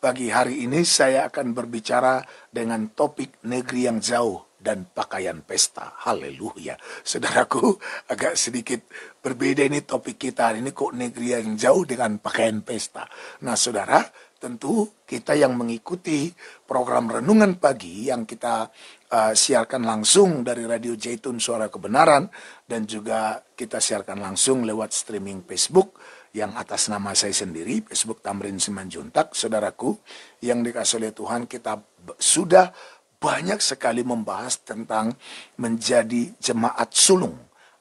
pagi hari ini saya akan berbicara dengan topik negeri yang jauh dan pakaian pesta. Haleluya. Saudaraku, agak sedikit berbeda ini topik kita hari ini, kok negeri yang jauh dengan pakaian pesta. Nah saudara, tentu kita yang mengikuti program Renungan Pagi yang kita siarkan langsung dari Radio Zaitun Suara Kebenaran, dan juga kita siarkan langsung lewat streaming Facebook yang atas nama saya sendiri, Facebook Tamrin Simanjuntak. Saudaraku yang dikasihi oleh Tuhan, kita sudah banyak sekali membahas tentang menjadi jemaat sulung,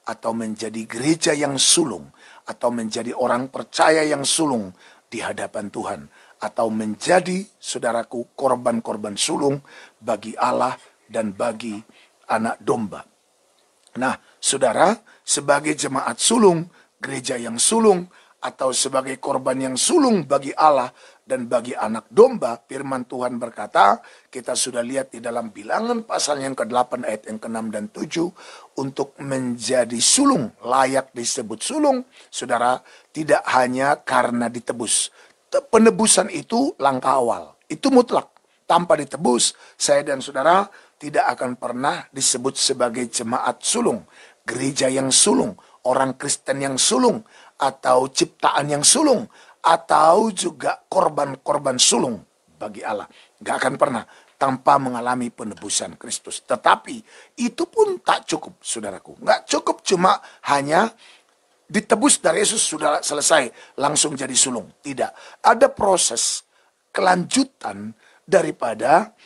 atau menjadi gereja yang sulung, atau menjadi orang percaya yang sulung di hadapan Tuhan, atau menjadi, saudaraku, korban-korban sulung bagi Allah dan bagi anak domba. Nah, saudara, sebagai jemaat sulung, gereja yang sulung, atau sebagai korban yang sulung bagi Allah dan bagi anak domba, firman Tuhan berkata, kita sudah lihat di dalam Bilangan pasal yang ke-8 ayat yang ke-6 dan 7, untuk menjadi sulung, layak disebut sulung, saudara, tidak hanya karena ditebus. Penebusan itu langkah awal, itu mutlak. Tanpa ditebus, saya dan saudara tidak akan pernah disebut sebagai jemaat sulung, gereja yang sulung, orang Kristen yang sulung, atau ciptaan yang sulung, atau juga korban-korban sulung bagi Allah. Gak akan pernah tanpa mengalami penebusan Kristus. Tetapi itu pun tak cukup, saudaraku. Gak cukup cuma hanya ditebus dari Yesus sudah selesai, langsung jadi sulung. Tidak. Ada proses kelanjutan daripada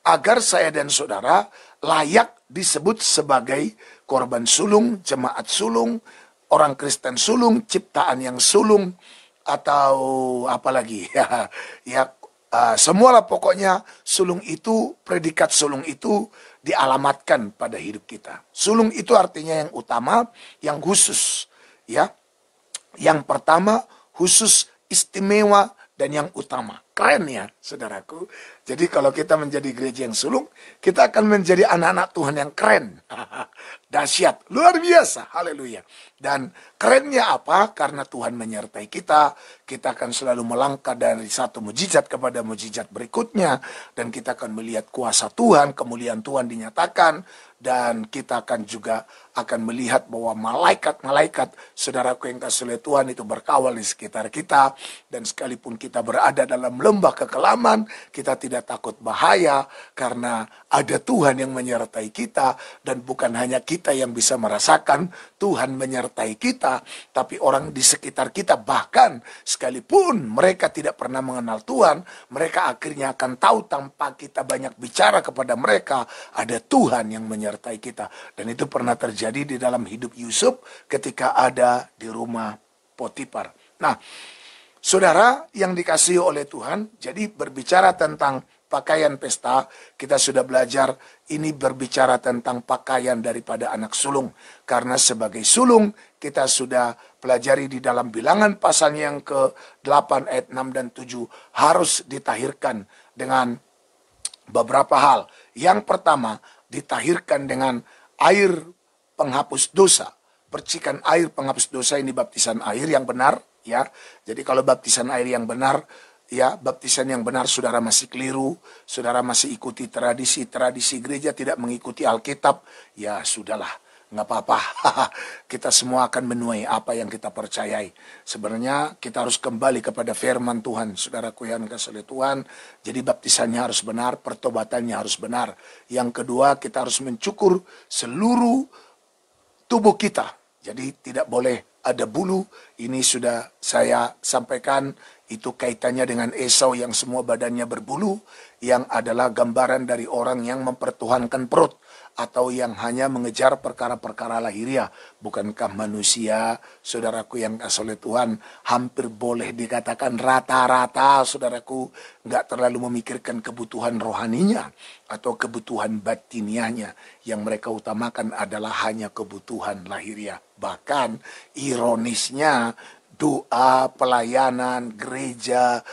agar saya dan saudara layak disebut sebagai korban sulung, jemaat sulung, orang Kristen sulung, ciptaan yang sulung, atau apalagi semualah pokoknya sulung itu, predikat sulung itu dialamatkan pada hidup kita. Sulung itu artinya yang utama, yang khusus, ya. Yang pertama, khusus, istimewa, dan yang utama. Keren ya, saudaraku. Jadi kalau kita menjadi gereja yang sulung, kita akan menjadi anak-anak Tuhan yang keren. Dahsyat, luar biasa, haleluya. Dan kerennya apa? Karena Tuhan menyertai kita, kita akan selalu melangkah dari satu mujizat kepada mujizat berikutnya, dan kita akan melihat kuasa Tuhan, kemuliaan Tuhan dinyatakan, dan kita akan juga melihat bahwa malaikat-malaikat, saudaraku yang kasih oleh Tuhan, itu berkawal di sekitar kita, dan sekalipun kita berada dalam lembah kekelaman, kita tidak takut bahaya, karena ada Tuhan yang menyertai kita, dan bukan hanya kita yang bisa merasakan Tuhan menyertai kita, tapi orang di sekitar kita, bahkan sekalipun mereka tidak pernah mengenal Tuhan, mereka akhirnya akan tahu tanpa kita banyak bicara kepada mereka, ada Tuhan yang menyertai kita. Dan itu pernah terjadi di dalam hidup Yusuf ketika ada di rumah Potifar. Nah, saudara yang dikasihi oleh Tuhan, jadi berbicara tentang pakaian pesta, kita sudah belajar ini berbicara tentang pakaian daripada anak sulung. Karena sebagai sulung, kita sudah pelajari di dalam Bilangan pasalnya yang ke-8 ayat 6 dan 7, harus ditahirkan dengan beberapa hal. Yang pertama, ditahirkan dengan air penghapus dosa. Percikan air penghapus dosa ini baptisan air yang benar, ya. Jadi kalau baptisan air yang benar, ya, baptisan yang benar, saudara masih keliru, saudara masih ikuti tradisi gereja, tidak mengikuti Alkitab, ya sudahlah, nggak apa-apa. Kita semua akan menuai apa yang kita percayai. Sebenarnya kita harus kembali kepada firman Tuhan, saudaraku yang kasih oleh Tuhan. Jadi baptisannya harus benar, pertobatannya harus benar. Yang kedua, kita harus mencukur seluruh tubuh kita. Jadi tidak boleh ada bulu. Ini sudah saya sampaikan, itu kaitannya dengan Esau yang semua badannya berbulu, yang adalah gambaran dari orang yang mempertuhankan perut, atau yang hanya mengejar perkara-perkara lahiriah. Bukankah manusia, saudaraku yang kasih oleh Tuhan, hampir boleh dikatakan rata-rata, saudaraku, nggak terlalu memikirkan kebutuhan rohaninya atau kebutuhan batiniahnya. Yang mereka utamakan adalah hanya kebutuhan lahiriah. Bahkan ironisnya, doa, pelayanan, gereja,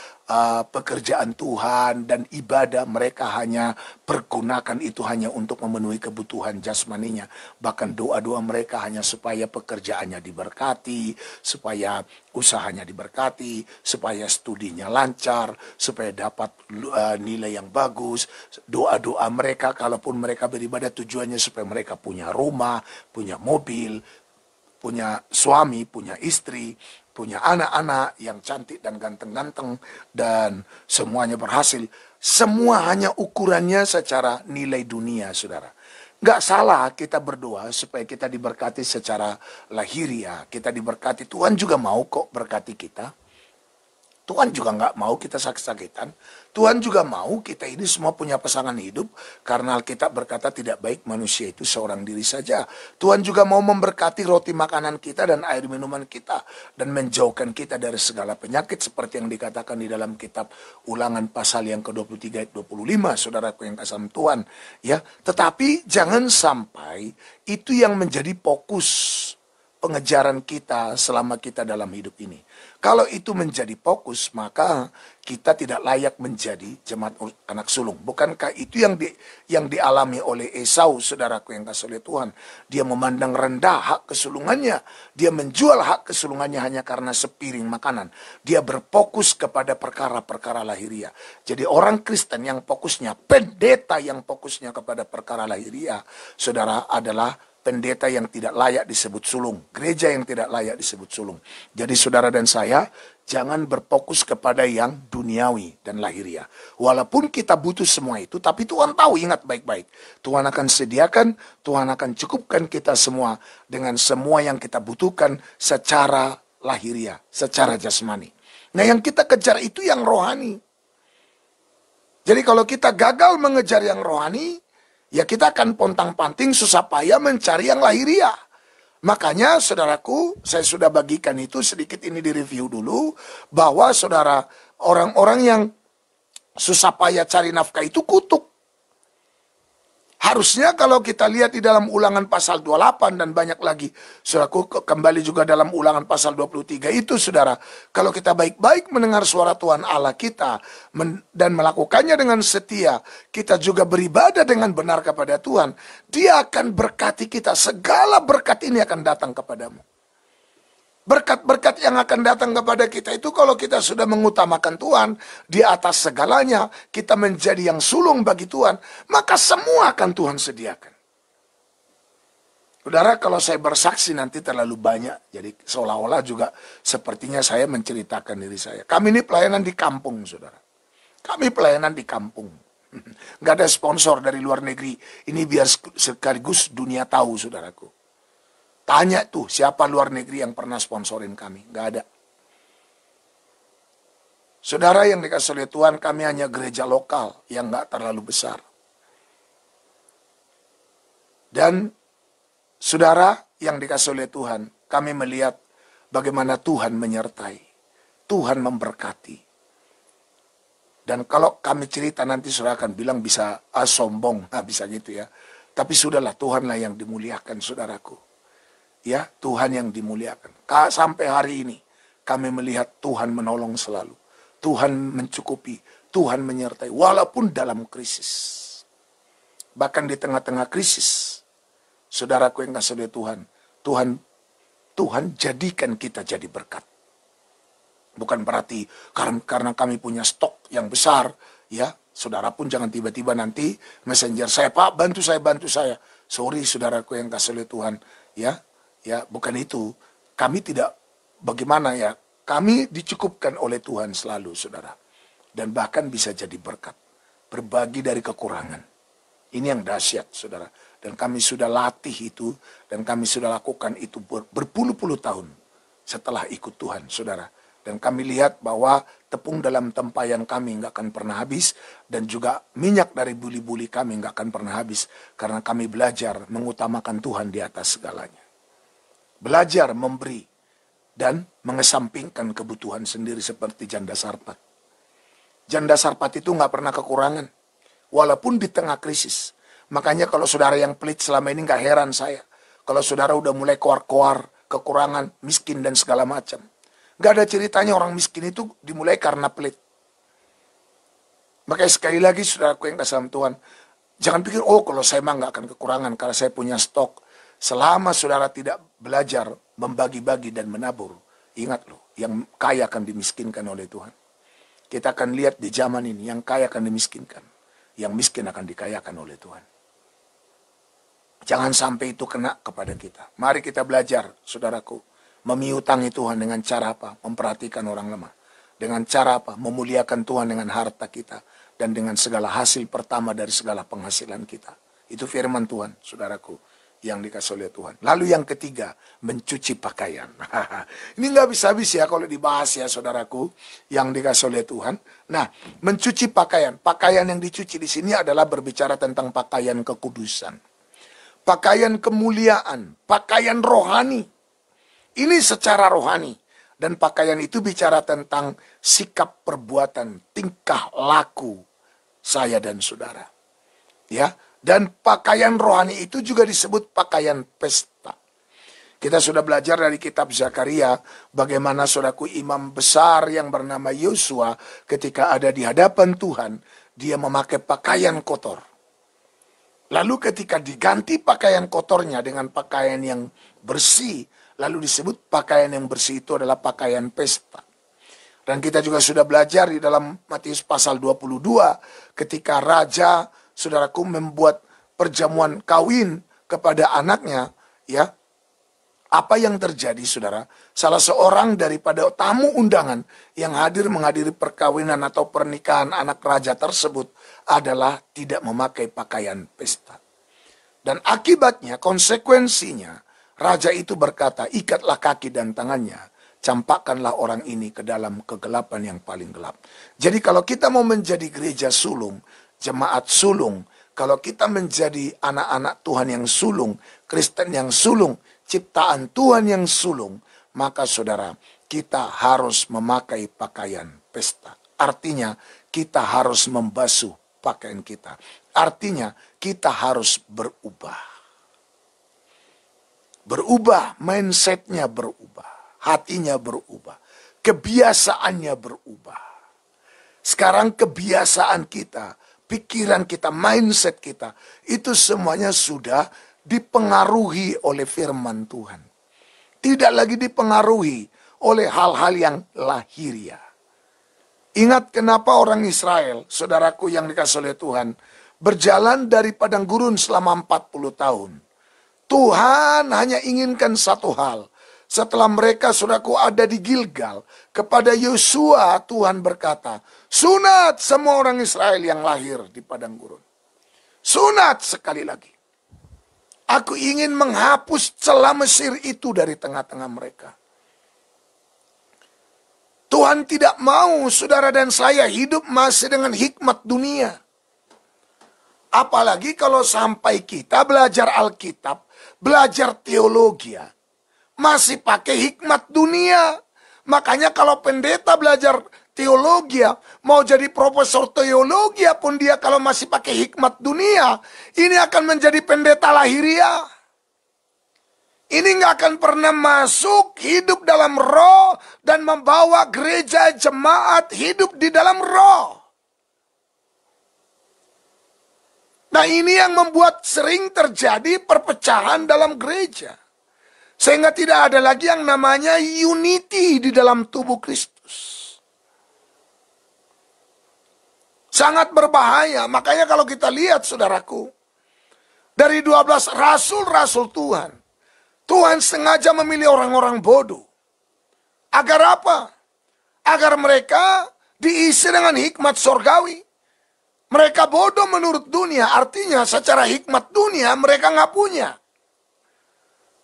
pekerjaan Tuhan dan ibadah, mereka hanya pergunakan itu hanya untuk memenuhi kebutuhan jasmaninya. Bahkan doa-doa mereka hanya supaya pekerjaannya diberkati, supaya usahanya diberkati, supaya studinya lancar, supaya dapat nilai yang bagus. Doa-doa mereka, kalaupun mereka beribadah, tujuannya supaya mereka punya rumah, punya mobil, punya suami, punya istri, punya anak-anak yang cantik dan ganteng-ganteng, dan semuanya berhasil. Semua hanya ukurannya secara nilai dunia, saudara. Nggak salah kita berdoa supaya kita diberkati secara lahiriah. Kita diberkati, Tuhan juga mau kok berkati kita. Tuhan juga nggak mau kita sakit-sakitan. Tuhan juga mau kita ini semua punya pasangan hidup. Karena Alkitab berkata tidak baik manusia itu seorang diri saja. Tuhan juga mau memberkati roti makanan kita dan air minuman kita. Dan menjauhkan kita dari segala penyakit. Seperti yang dikatakan di dalam kitab Ulangan pasal yang ke-23 ayat 25. Saudaraku yang kasih Tuhan. Ya, tetapi jangan sampai itu yang menjadi fokus pengejaran kita selama kita dalam hidup ini. Kalau itu menjadi fokus, maka kita tidak layak menjadi jemaat anak sulung. Bukankah itu yang dialami oleh Esau, saudaraku yang kasih oleh Tuhan? Dia memandang rendah hak kesulungannya. Dia menjual hak kesulungannya hanya karena sepiring makanan. Dia berfokus kepada perkara-perkara lahiriah. Jadi orang Kristen yang fokusnya, pendeta yang fokusnya kepada perkara lahiriah, saudara, adalah pendeta yang tidak layak disebut sulung. Gereja yang tidak layak disebut sulung. Jadi saudara dan saya, jangan berfokus kepada yang duniawi dan lahiriah. Walaupun kita butuh semua itu, tapi Tuhan tahu, ingat baik-baik. Tuhan akan sediakan, Tuhan akan cukupkan kita semua dengan semua yang kita butuhkan secara lahiriah, secara jasmani. Nah, yang kita kejar itu yang rohani. Jadi kalau kita gagal mengejar yang rohani, ya kita akan pontang-panting susah payah mencari yang lahiriah. Makanya saudaraku, saya sudah bagikan itu sedikit ini di review dulu. Bahwa saudara, orang-orang yang susah payah cari nafkah itu kutuk. Harusnya kalau kita lihat di dalam Ulangan pasal 28 dan banyak lagi. Saudaraku, kembali juga dalam Ulangan pasal 23 itu, saudara. Kalau kita baik-baik mendengar suara Tuhan Allah kita dan melakukannya dengan setia, kita juga beribadah dengan benar kepada Tuhan, Dia akan berkati kita. Segala berkat ini akan datang kepadamu. Berkat-berkat yang akan datang kepada kita itu kalau kita sudah mengutamakan Tuhan di atas segalanya, kita menjadi yang sulung bagi Tuhan, maka semua akan Tuhan sediakan. Saudara, kalau saya bersaksi nanti terlalu banyak, jadi seolah-olah juga sepertinya saya menceritakan diri saya. Kami ini pelayanan di kampung, saudara. Kami pelayanan di kampung. Nggak ada sponsor dari luar negeri. Ini biar sekaligus dunia tahu, saudaraku. Tanya tuh, siapa luar negeri yang pernah sponsorin kami? Nggak ada. Saudara yang dikasih oleh Tuhan, kami hanya gereja lokal yang nggak terlalu besar. Dan saudara yang dikasih oleh Tuhan, kami melihat bagaimana Tuhan menyertai. Tuhan memberkati. Dan kalau kami cerita nanti saudara akan bilang bisa sombong, bisa gitu ya. Tapi sudahlah, Tuhanlah yang dimuliakan, saudaraku. Ya, Tuhan yang dimuliakan. Sampai hari ini kami melihat Tuhan menolong selalu. Tuhan mencukupi, Tuhan menyertai walaupun dalam krisis. Bahkan di tengah-tengah krisis, saudaraku yang kasih oleh Tuhan jadikan kita jadi berkat. Bukan berarti karena kami punya stok yang besar, ya. Saudara pun jangan tiba-tiba nanti messenger saya, Pak, bantu saya. Sorry saudaraku yang kasih oleh Tuhan, ya. Ya, bukan itu. Kami tidak, bagaimana ya, kami dicukupkan oleh Tuhan selalu, saudara. Dan bahkan bisa jadi berkat. Berbagi dari kekurangan. Ini yang dahsyat, saudara. Dan kami sudah latih itu, dan kami sudah lakukan itu berpuluh-puluh tahun setelah ikut Tuhan, saudara. Dan kami lihat bahwa tepung dalam tempayan kami nggak akan pernah habis. Dan juga minyak dari buli-buli kami nggak akan pernah habis. Karena kami belajar mengutamakan Tuhan di atas segalanya. Belajar memberi dan mengesampingkan kebutuhan sendiri seperti janda Sarpat. Janda Sarpat itu nggak pernah kekurangan, walaupun di tengah krisis. Makanya kalau saudara yang pelit selama ini nggak heran saya. Kalau saudara udah mulai koar-koar, kekurangan, miskin dan segala macam. Nggak ada ceritanya orang miskin itu dimulai karena pelit. Makanya sekali lagi saudaraku yang kasih dalam Tuhan, jangan pikir, oh kalau saya mah nggak akan kekurangan karena saya punya stok. Selama saudara tidak belajar membagi-bagi dan menabur, ingat loh, yang kaya akan dimiskinkan oleh Tuhan. Kita akan lihat di zaman ini, yang kaya akan dimiskinkan, yang miskin akan dikayakan oleh Tuhan. Jangan sampai itu kena kepada kita. Mari kita belajar, saudaraku, memiutangi Tuhan dengan cara apa? Memperhatikan orang lemah. Dengan cara apa? Memuliakan Tuhan dengan harta kita. Dan dengan segala hasil pertama dari segala penghasilan kita. Itu firman Tuhan, saudaraku, yang dikasih oleh Tuhan. Lalu yang ketiga, mencuci pakaian. Ini nggak bisa habis ya kalau dibahas ya, saudaraku, yang dikasih oleh Tuhan. Nah, mencuci pakaian. Pakaian yang dicuci di sini adalah berbicara tentang pakaian kekudusan. Pakaian kemuliaan, pakaian rohani. Ini secara rohani. Dan pakaian itu bicara tentang sikap perbuatan, tingkah laku saya dan saudara. Ya, dan pakaian rohani itu juga disebut pakaian pesta. Kita sudah belajar dari kitab Zakaria bagaimana saudaraku imam besar yang bernama Yosua ketika ada di hadapan Tuhan, dia memakai pakaian kotor. Lalu ketika diganti pakaian kotornya dengan pakaian yang bersih, lalu disebut pakaian yang bersih itu adalah pakaian pesta. Dan kita juga sudah belajar di dalam Matius pasal 22 ketika raja, saudaraku, membuat perjamuan kawin kepada anaknya, ya. Apa yang terjadi, saudara? Salah seorang daripada tamu undangan yang menghadiri perkawinan atau pernikahan anak raja tersebut adalah tidak memakai pakaian pesta. Dan akibatnya, konsekuensinya, raja itu berkata, ikatlah kaki dan tangannya, campakkanlah orang ini ke dalam kegelapan yang paling gelap. Jadi kalau kita mau menjadi gereja sulung, jemaat sulung, kalau kita menjadi anak-anak Tuhan yang sulung, Kristen yang sulung, ciptaan Tuhan yang sulung, maka saudara, kita harus memakai pakaian pesta. Artinya, kita harus membasuh pakaian kita. Artinya, kita harus berubah. Berubah, mindsetnya berubah, hatinya berubah, kebiasaannya berubah. Sekarang kebiasaan kita, pikiran kita, mindset kita, itu semuanya sudah dipengaruhi oleh firman Tuhan. Tidak lagi dipengaruhi oleh hal-hal yang lahiriah. Ingat kenapa orang Israel, saudaraku yang dikasih oleh Tuhan, berjalan dari padang gurun selama 40 tahun. Tuhan hanya inginkan satu hal. Setelah mereka, saudaraku, ada di Gilgal, kepada Yosua Tuhan berkata, sunat semua orang Israel yang lahir di padang gurun. Sunat sekali lagi. Aku ingin menghapus celah Mesir itu dari tengah-tengah mereka. Tuhan tidak mau saudara dan saya hidup masih dengan hikmat dunia. Apalagi kalau sampai kita belajar Alkitab, belajar teologi, masih pakai hikmat dunia. Makanya kalau pendeta belajar teologi, mau jadi profesor teologi pun dia kalau masih pakai hikmat dunia, ini akan menjadi pendeta lahiriah. Ini nggak akan pernah masuk hidup dalam roh dan membawa gereja jemaat hidup di dalam roh. Nah, ini yang membuat sering terjadi perpecahan dalam gereja. Sehingga tidak ada lagi yang namanya unity di dalam tubuh Kristus. Sangat berbahaya. Makanya kalau kita lihat, saudaraku, dari 12 rasul-rasul Tuhan, Tuhan sengaja memilih orang-orang bodoh. Agar apa? Agar mereka diisi dengan hikmat sorgawi. Mereka bodoh menurut dunia, artinya secara hikmat dunia mereka nggak punya.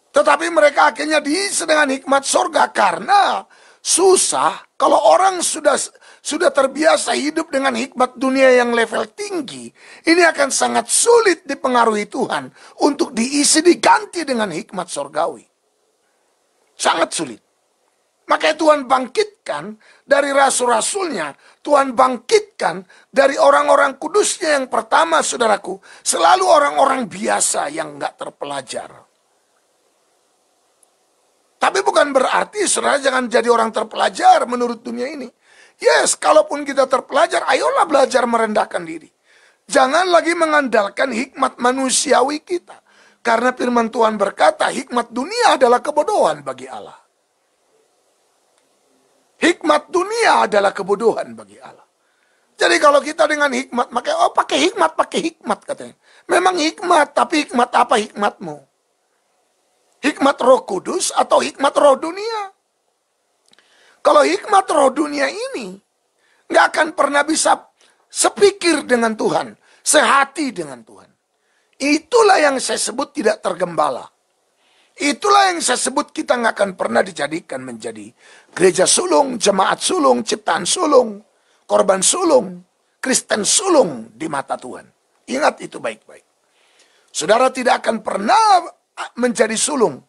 Tetapi mereka akhirnya diisi dengan hikmat sorga karena susah kalau orang sudah terbiasa hidup dengan hikmat dunia yang level tinggi. Ini akan sangat sulit dipengaruhi Tuhan untuk diganti dengan hikmat sorgawi. Sangat sulit. Makanya Tuhan bangkitkan dari rasul-rasulnya. Tuhan bangkitkan dari orang-orang kudusnya yang pertama, saudaraku. Selalu orang-orang biasa yang nggak terpelajar. Tapi bukan berarti saudara jangan jadi orang terpelajar menurut dunia ini. Yes, kalaupun kita terpelajar, ayolah belajar merendahkan diri. Jangan lagi mengandalkan hikmat manusiawi kita. Karena firman Tuhan berkata, hikmat dunia adalah kebodohan bagi Allah. Hikmat dunia adalah kebodohan bagi Allah. Jadi kalau kita dengan hikmat, makanya pakai hikmat katanya. Memang hikmat, tapi hikmat apa hikmatmu? Hikmat Roh Kudus atau hikmat roh dunia? Kalau hikmat roh dunia ini nggak akan pernah bisa sepikir dengan Tuhan, sehati dengan Tuhan. Itulah yang saya sebut tidak tergembala. Itulah yang saya sebut kita nggak akan pernah dijadikan menjadi gereja sulung, jemaat sulung, ciptaan sulung, korban sulung, Kristen sulung di mata Tuhan. Ingat itu baik-baik. Saudara tidak akan pernah menjadi sulung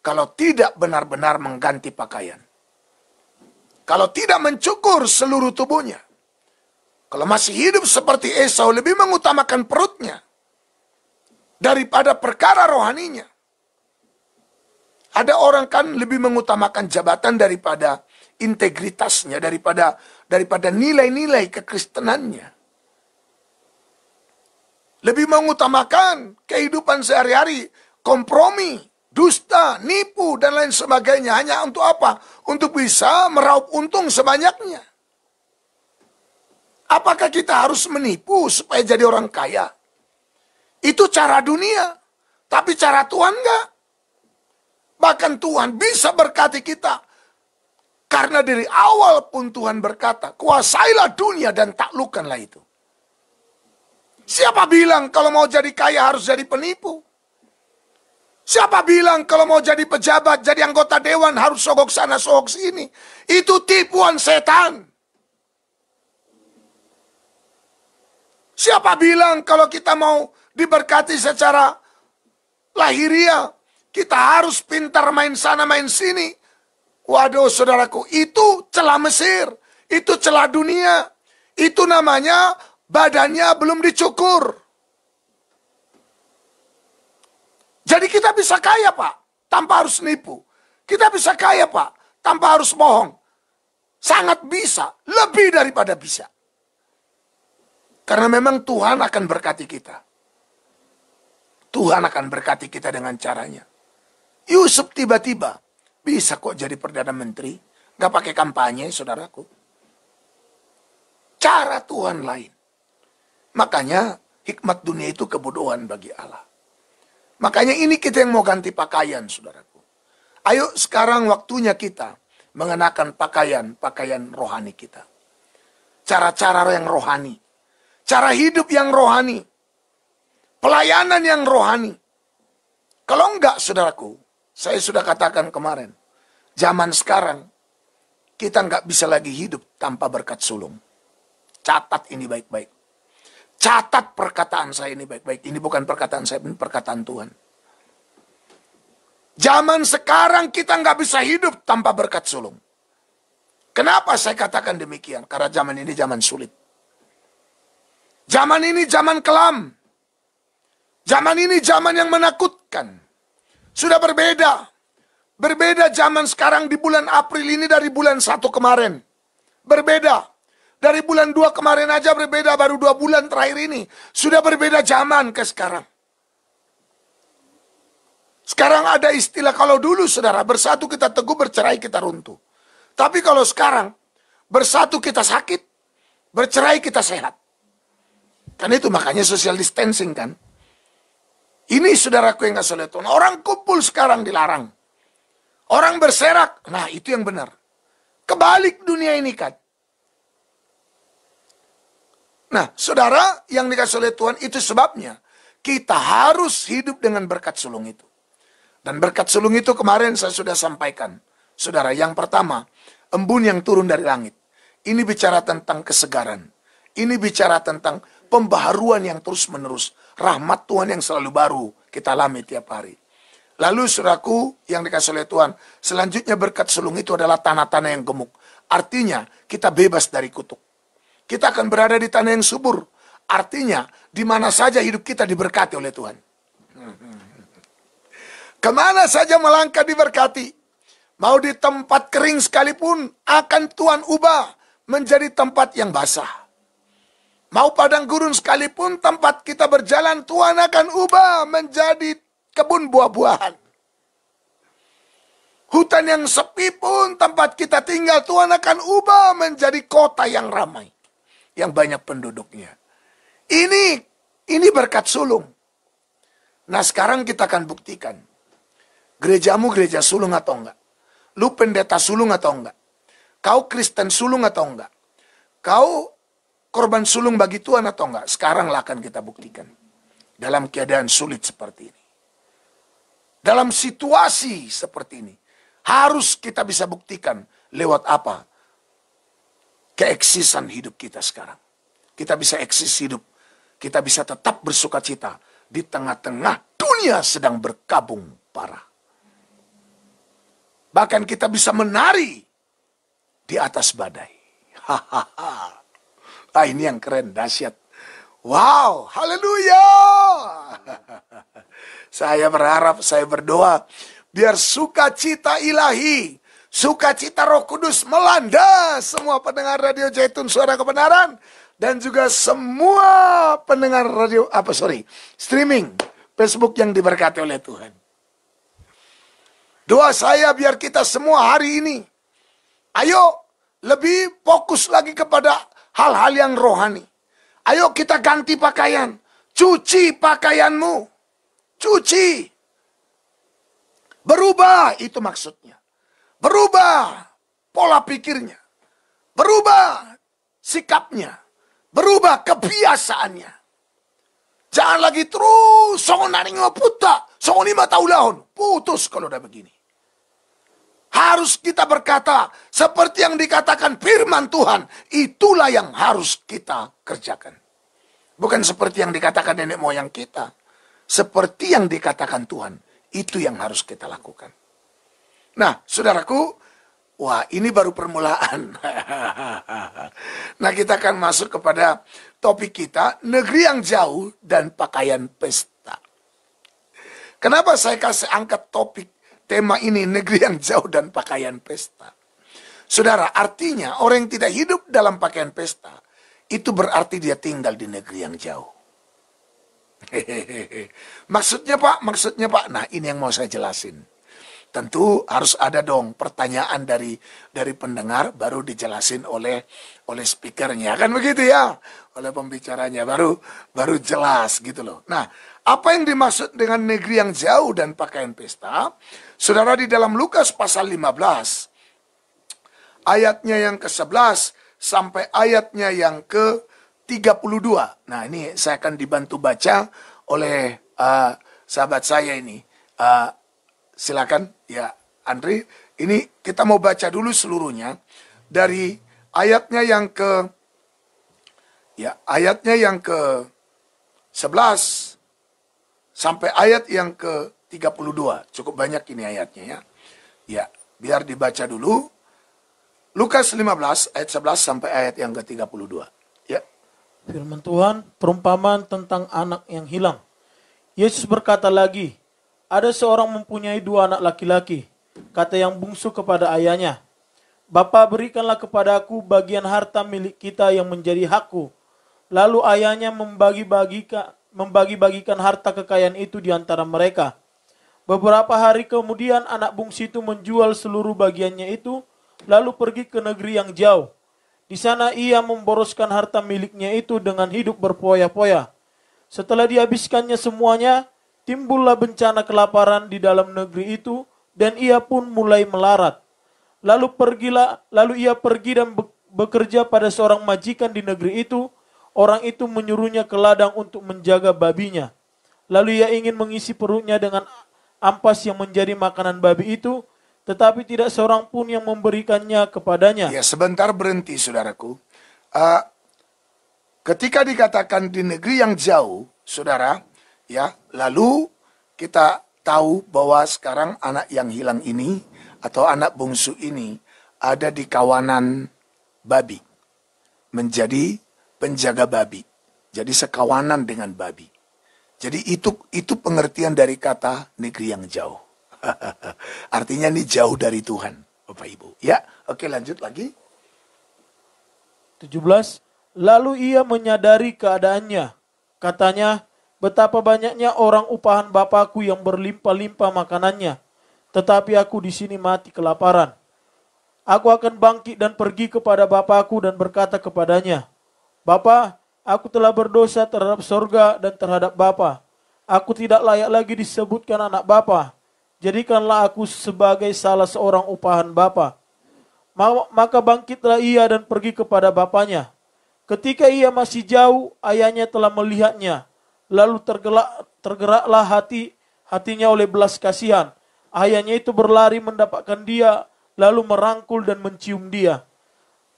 kalau tidak benar-benar mengganti pakaian. Kalau tidak mencukur seluruh tubuhnya. Kalau masih hidup seperti Esau, lebih mengutamakan perutnya daripada perkara rohaninya. Ada orang kan lebih mengutamakan jabatan daripada integritasnya, daripada nilai-nilai kekristenannya. Lebih mengutamakan kehidupan sehari-hari, kompromi, dusta, nipu, dan lain sebagainya. Hanya untuk apa? Untuk bisa meraup untung sebanyaknya. Apakah kita harus menipu supaya jadi orang kaya? Itu cara dunia. Tapi cara Tuhan enggak. Bahkan Tuhan bisa berkati kita. Karena dari awal pun Tuhan berkata, kuasailah dunia dan taklukkanlah itu. Siapa bilang kalau mau jadi kaya harus jadi penipu? Siapa bilang kalau mau jadi pejabat, jadi anggota dewan harus sogok sana, sogok sini? Itu tipuan setan. Siapa bilang kalau kita mau diberkati secara lahiriah, kita harus pintar main sana, main sini? Waduh saudaraku, itu celah Mesir, itu celah dunia. Itu namanya badannya belum dicukur. Jadi kita bisa kaya Pak, tanpa harus nipu. Kita bisa kaya Pak, tanpa harus bohong. Sangat bisa, lebih daripada bisa. Karena memang Tuhan akan berkati kita. Tuhan akan berkati kita dengan caranya. Yusuf tiba-tiba bisa kok jadi Perdana Menteri. Gak pakai kampanye saudaraku. Cara Tuhan lain. Makanya hikmat dunia itu kebodohan bagi Allah. Makanya ini kita yang mau ganti pakaian, saudaraku. Ayo sekarang waktunya kita mengenakan pakaian rohani kita. Cara-cara yang rohani. Cara hidup yang rohani. Pelayanan yang rohani. Kalau enggak, saudaraku, saya sudah katakan kemarin, zaman sekarang, kita enggak bisa lagi hidup tanpa berkat sulung. Catat ini baik-baik. Catat perkataan saya ini baik-baik. Ini bukan perkataan saya, ini perkataan Tuhan. Zaman sekarang kita nggak bisa hidup tanpa berkat sulung. Kenapa saya katakan demikian? Karena zaman ini zaman sulit. Zaman ini zaman kelam. Zaman ini zaman yang menakutkan. Sudah berbeda. Berbeda zaman sekarang di bulan April ini dari bulan 1 kemarin. Berbeda. Dari bulan 2 kemarin aja berbeda, baru 2 bulan terakhir ini. Sudah berbeda zaman ke sekarang. Sekarang ada istilah, kalau dulu saudara, bersatu kita teguh, bercerai kita runtuh. Tapi kalau sekarang, bersatu kita sakit, bercerai kita sehat. Kan itu makanya social distancing kan. Ini saudaraku yang kasih lihat Tuhan. Orang kumpul sekarang dilarang. Orang berserak, nah itu yang benar. Kebalik dunia ini kan. Nah, saudara yang dikasih oleh Tuhan, itu sebabnya kita harus hidup dengan berkat sulung itu. Dan berkat sulung itu kemarin saya sudah sampaikan. Saudara, yang pertama, embun yang turun dari langit. Ini bicara tentang kesegaran. Ini bicara tentang pembaharuan yang terus-menerus. Rahmat Tuhan yang selalu baru kita alami tiap hari. Lalu saudaraku yang dikasih oleh Tuhan, selanjutnya berkat sulung itu adalah tanah-tanah yang gemuk. Artinya kita bebas dari kutuk. Kita akan berada di tanah yang subur. Artinya, di mana saja hidup kita diberkati oleh Tuhan. Kemana saja melangkah diberkati. Mau di tempat kering sekalipun, akan Tuhan ubah menjadi tempat yang basah. Mau padang gurun sekalipun tempat kita berjalan, Tuhan akan ubah menjadi kebun buah-buahan. Hutan yang sepi pun tempat kita tinggal, Tuhan akan ubah menjadi kota yang ramai, yang banyak penduduknya. Ini berkat sulung. Nah, sekarang kita akan buktikan. Gerejamu gereja sulung atau enggak? Lu pendeta sulung atau enggak? Kau Kristen sulung atau enggak? Kau korban sulung bagi Tuhan atau enggak? Sekaranglah akan kita buktikan. Dalam keadaan sulit seperti ini. Dalam situasi seperti ini. Harus kita bisa buktikan lewat apa? Keeksisan hidup kita sekarang. Kita bisa eksis hidup. Kita bisa tetap bersuka cita di tengah-tengah dunia sedang berkabung parah. Bahkan kita bisa menari di atas badai. Hahaha. Ah, ini yang keren, dahsyat. Wow, haleluya. Saya berharap, saya berdoa, biar sukacita ilahi, sukacita Roh Kudus melanda semua pendengar Radio Zaitun Suara Kebenaran, dan juga semua pendengar streaming Facebook yang diberkati oleh Tuhan. Doa saya biar kita semua hari ini, ayo lebih fokus lagi kepada hal-hal yang rohani. Ayo kita ganti pakaian. Cuci pakaianmu. Cuci. Berubah, itu maksudnya. Berubah pola pikirnya. Berubah sikapnya. Berubah kebiasaannya. Jangan lagi terus songon nari ngoputa, songon 5 tahun. Putus kalau udah begini. Harus kita berkata seperti yang dikatakan firman Tuhan. Itulah yang harus kita kerjakan. Bukan seperti yang dikatakan nenek moyang kita. Seperti yang dikatakan Tuhan. Itu yang harus kita lakukan. Nah, saudaraku, wah ini baru permulaan. Nah, kita akan masuk kepada topik kita, negeri yang jauh dan pakaian pesta. Kenapa saya kasih angkat topik tema ini, negeri yang jauh dan pakaian pesta? Saudara, artinya orang yang tidak hidup dalam pakaian pesta, itu berarti dia tinggal di negeri yang jauh. Maksudnya Pak, nah ini yang mau saya jelasin. Tentu harus ada dong pertanyaan dari pendengar, baru dijelasin oleh speakernya, kan begitu ya, oleh pembicaranya, baru jelas gitu loh. Nah, apa yang dimaksud dengan negeri yang jauh dan pakaian pesta? Saudara, di dalam Lukas pasal 15, ayatnya yang ke-11 sampai ayatnya yang ke-32. Nah, ini saya akan dibantu baca oleh sahabat saya ini. Silakan ya Andri, ini kita mau baca dulu seluruhnya dari ayatnya yang ke-11 sampai ayat yang ke-32. Cukup banyak ini ayatnya ya. Ya, biar dibaca dulu. Lukas 15 ayat 11 sampai ayat yang ke-32. Ya. Firman Tuhan, perumpamaan tentang anak yang hilang. Yesus berkata lagi, ada seorang mempunyai 2 anak laki-laki. Kata yang bungsu kepada ayahnya, Bapa, berikanlah kepadaku bagian harta milik kita yang menjadi hakku. Lalu ayahnya membagi-bagikan harta kekayaan itu di antara mereka. Beberapa hari kemudian anak bungsu itu menjual seluruh bagiannya itu, lalu pergi ke negeri yang jauh. Di sana ia memboroskan harta miliknya itu dengan hidup berpoya-poya. Setelah dihabiskannya semuanya, timbullah bencana kelaparan di dalam negeri itu, dan ia pun mulai melarat. Lalu ia pergi dan bekerja pada seorang majikan di negeri itu. Orang itu menyuruhnya ke ladang untuk menjaga babinya. Lalu ia ingin mengisi perutnya dengan ampas yang menjadi makanan babi itu, tetapi tidak seorang pun yang memberikannya kepadanya. Ya, sebentar berhenti saudaraku. Ketika dikatakan di negeri yang jauh, saudara, ya, lalu kita tahu bahwa sekarang anak yang hilang ini atau anak bungsu ini ada di kawanan babi, menjadi penjaga babi, jadi sekawanan dengan babi. Jadi itu pengertian dari kata negeri yang jauh. Artinya ini jauh dari Tuhan, Bapak Ibu. Ya, oke, lanjut lagi. 17. Lalu ia menyadari keadaannya. Katanya, betapa banyaknya orang upahan Bapakku yang berlimpah-limpah makanannya, tetapi aku di sini mati kelaparan. Aku akan bangkit dan pergi kepada Bapakku dan berkata kepadanya, Bapa, aku telah berdosa terhadap sorga dan terhadap Bapa. Aku tidak layak lagi disebutkan anak Bapa. Jadikanlah aku sebagai salah seorang upahan Bapa. Maka bangkitlah ia dan pergi kepada bapanya. Ketika ia masih jauh, ayahnya telah melihatnya. Lalu tergeraklah hatinya oleh belas kasihan. Ayahnya itu berlari mendapatkan dia, lalu merangkul dan mencium dia.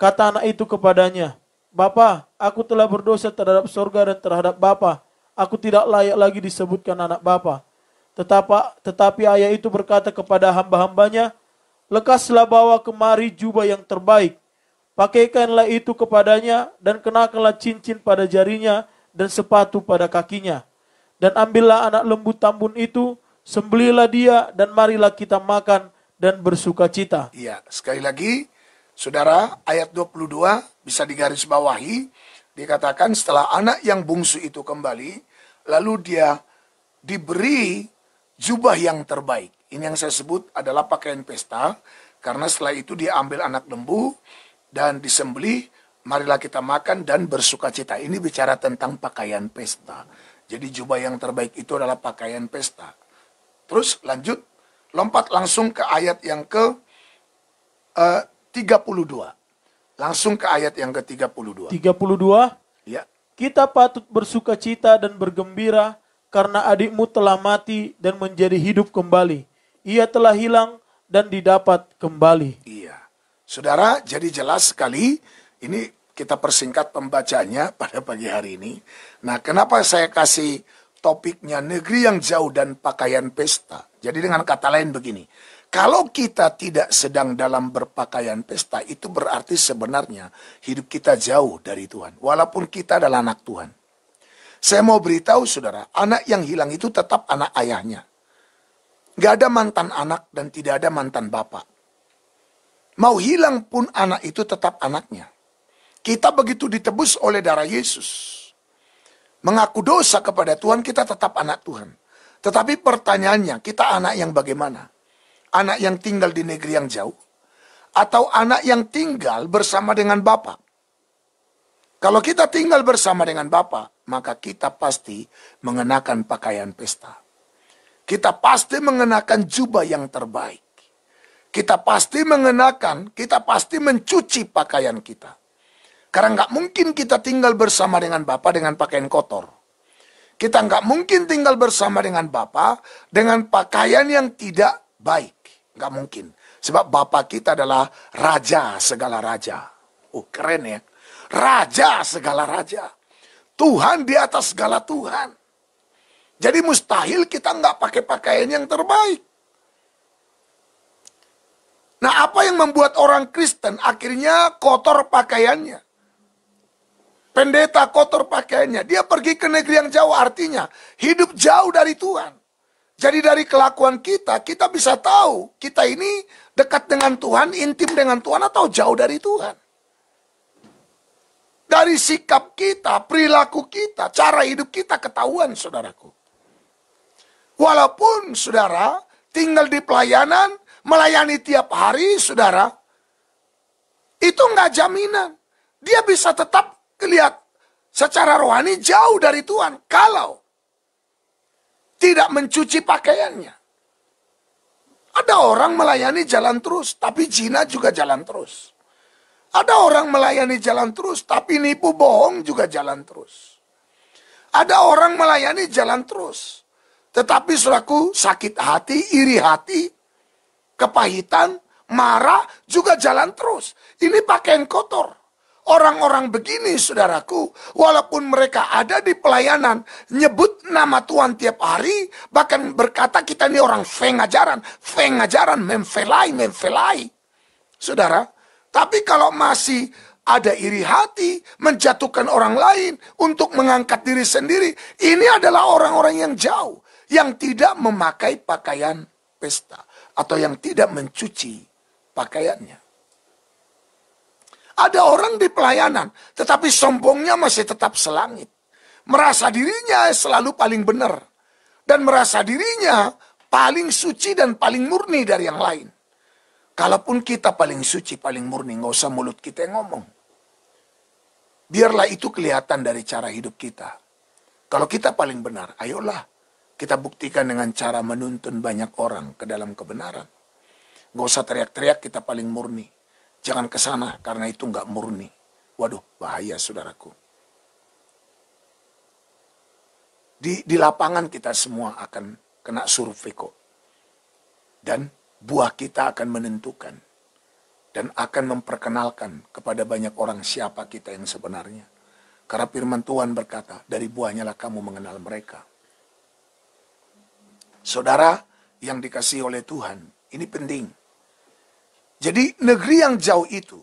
Kata anak itu kepadanya, Bapa, aku telah berdosa terhadap sorga dan terhadap Bapa. Aku tidak layak lagi disebutkan anak Bapa. Tetapi ayah itu berkata kepada hamba-hambanya, lekaslah bawa kemari jubah yang terbaik. Pakaikanlah itu kepadanya dan kenakanlah cincin pada jarinya dan sepatu pada kakinya. Dan ambillah anak lembu tambun itu, sembelihlah dia dan marilah kita makan dan bersuka cita. Iya, sekali lagi, saudara, ayat 22 bisa digarisbawahi. Dikatakan setelah anak yang bungsu itu kembali, lalu dia diberi jubah yang terbaik. Ini yang saya sebut adalah pakaian pesta, karena setelah itu dia ambil anak lembu dan disembelih, marilah kita makan dan bersuka cita. Ini bicara tentang pakaian pesta. Jadi jubah yang terbaik itu adalah pakaian pesta. Terus lanjut, lompat langsung ke ayat yang ke 32. Langsung ke ayat yang ke-32. 32. Ya. Kita patut bersuka cita dan bergembira karena adikmu telah mati dan menjadi hidup kembali. Ia telah hilang dan didapat kembali. Iya. Saudara, jadi jelas sekali, ini kita persingkat pembacanya pada pagi hari ini. Nah, kenapa saya kasih topiknya negeri yang jauh dan pakaian pesta? Jadi dengan kata lain begini, kalau kita tidak sedang dalam berpakaian pesta, itu berarti sebenarnya hidup kita jauh dari Tuhan. Walaupun kita adalah anak Tuhan. Saya mau beritahu saudara, anak yang hilang itu tetap anak ayahnya. Gak ada mantan anak dan tidak ada mantan bapak. Mau hilang pun anak itu tetap anaknya. Kita begitu ditebus oleh darah Yesus. Mengaku dosa kepada Tuhan, kita tetap anak Tuhan. Tetapi pertanyaannya, kita anak yang bagaimana? Anak yang tinggal di negeri yang jauh? Atau anak yang tinggal bersama dengan Bapa? Kalau kita tinggal bersama dengan Bapa, maka kita pasti mengenakan pakaian pesta. Kita pasti mengenakan jubah yang terbaik. Kita pasti mencuci pakaian kita. Karena nggak mungkin kita tinggal bersama dengan Bapa dengan pakaian kotor. Kita nggak mungkin tinggal bersama dengan Bapa dengan pakaian yang tidak baik. Nggak mungkin. Sebab Bapa kita adalah Raja segala raja. Oh, keren ya. Raja segala raja. Tuhan di atas segala Tuhan. Jadi mustahil kita nggak pakai pakaian yang terbaik. Nah, apa yang membuat orang Kristen akhirnya kotor pakaiannya? Pendeta kotor pakaiannya. Dia pergi ke negeri yang jauh, artinya hidup jauh dari Tuhan. Jadi dari kelakuan kita, kita bisa tahu kita ini dekat dengan Tuhan, intim dengan Tuhan atau jauh dari Tuhan. Dari sikap kita, perilaku kita, cara hidup kita ketahuan, saudaraku. Walaupun saudara tinggal di pelayanan, melayani tiap hari, saudara, itu nggak jaminan. Dia bisa tetap kelihatan secara rohani jauh dari Tuhan kalau tidak mencuci pakaiannya. Ada orang melayani jalan terus, tapi zina juga jalan terus. Ada orang melayani jalan terus, tapi nipu bohong juga jalan terus. Ada orang melayani jalan terus, tetapi saudaraku sakit hati, iri hati, kepahitan, marah juga jalan terus. Ini pakaian kotor. Orang-orang begini, saudaraku, walaupun mereka ada di pelayanan, nyebut nama Tuhan tiap hari, bahkan berkata kita ini orang feng ajaran, memfelai. Saudara, tapi kalau masih ada iri hati, menjatuhkan orang lain untuk mengangkat diri sendiri, ini adalah orang-orang yang jauh, yang tidak memakai pakaian pesta, atau yang tidak mencuci pakaiannya. Ada orang di pelayanan, tetapi sombongnya masih tetap selangit. Merasa dirinya selalu paling benar. Dan merasa dirinya paling suci dan paling murni dari yang lain. Kalaupun kita paling suci, paling murni, nggak usah mulut kita yang ngomong. Biarlah itu kelihatan dari cara hidup kita. Kalau kita paling benar, ayolah kita buktikan dengan cara menuntun banyak orang ke dalam kebenaran. Nggak usah teriak-teriak kita paling murni. Jangan ke sana karena itu nggak murni. Waduh, bahaya saudaraku. Di lapangan kita semua akan kena survei kok. Dan buah kita akan menentukan. Dan akan memperkenalkan kepada banyak orang siapa kita yang sebenarnya. Karena firman Tuhan berkata, dari buahnya lah kamu mengenal mereka. Saudara yang dikasihi oleh Tuhan, ini penting. Jadi negeri yang jauh itu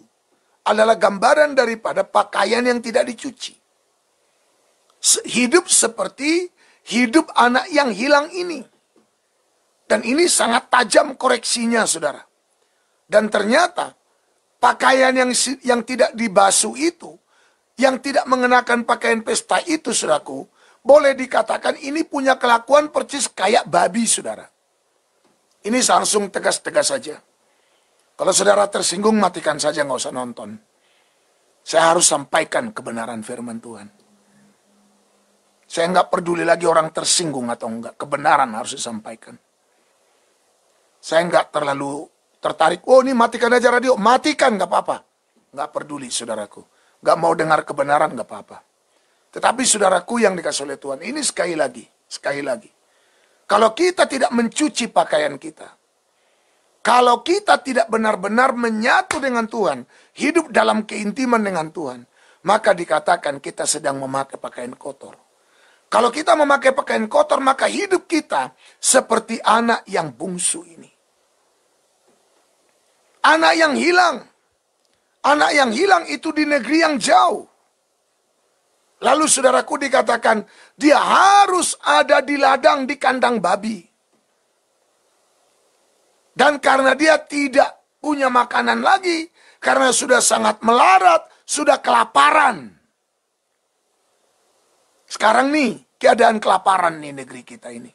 adalah gambaran daripada pakaian yang tidak dicuci. Hidup seperti hidup anak yang hilang ini. Dan ini sangat tajam koreksinya, saudara. Dan ternyata pakaian yang tidak dibasuh itu, yang tidak mengenakan pakaian pesta itu, saudaraku, boleh dikatakan ini punya kelakuan percis kayak babi, saudara. Ini langsung tegas-tegas saja. Kalau saudara tersinggung, matikan saja, nggak usah nonton. Saya harus sampaikan kebenaran firman Tuhan. Saya nggak peduli lagi orang tersinggung atau enggak. Kebenaran harus disampaikan. Saya nggak terlalu tertarik. Oh, ini matikan aja radio. Matikan, nggak apa-apa. Nggak peduli, saudaraku. Nggak mau dengar kebenaran, nggak apa-apa. Tetapi saudaraku yang dikasih oleh Tuhan, ini sekali lagi. Kalau kita tidak mencuci pakaian kita, kalau kita tidak benar-benar menyatu dengan Tuhan, hidup dalam keintiman dengan Tuhan, maka dikatakan kita sedang memakai pakaian kotor. Kalau kita memakai pakaian kotor, maka hidup kita seperti anak yang bungsu ini. Anak yang hilang. Anak yang hilang itu di negeri yang jauh. Lalu saudaraku dikatakan, dia harus ada di ladang di kandang babi. Dan karena dia tidak punya makanan lagi, karena sudah sangat melarat, sudah kelaparan. Sekarang nih, keadaan kelaparan nih negeri kita ini.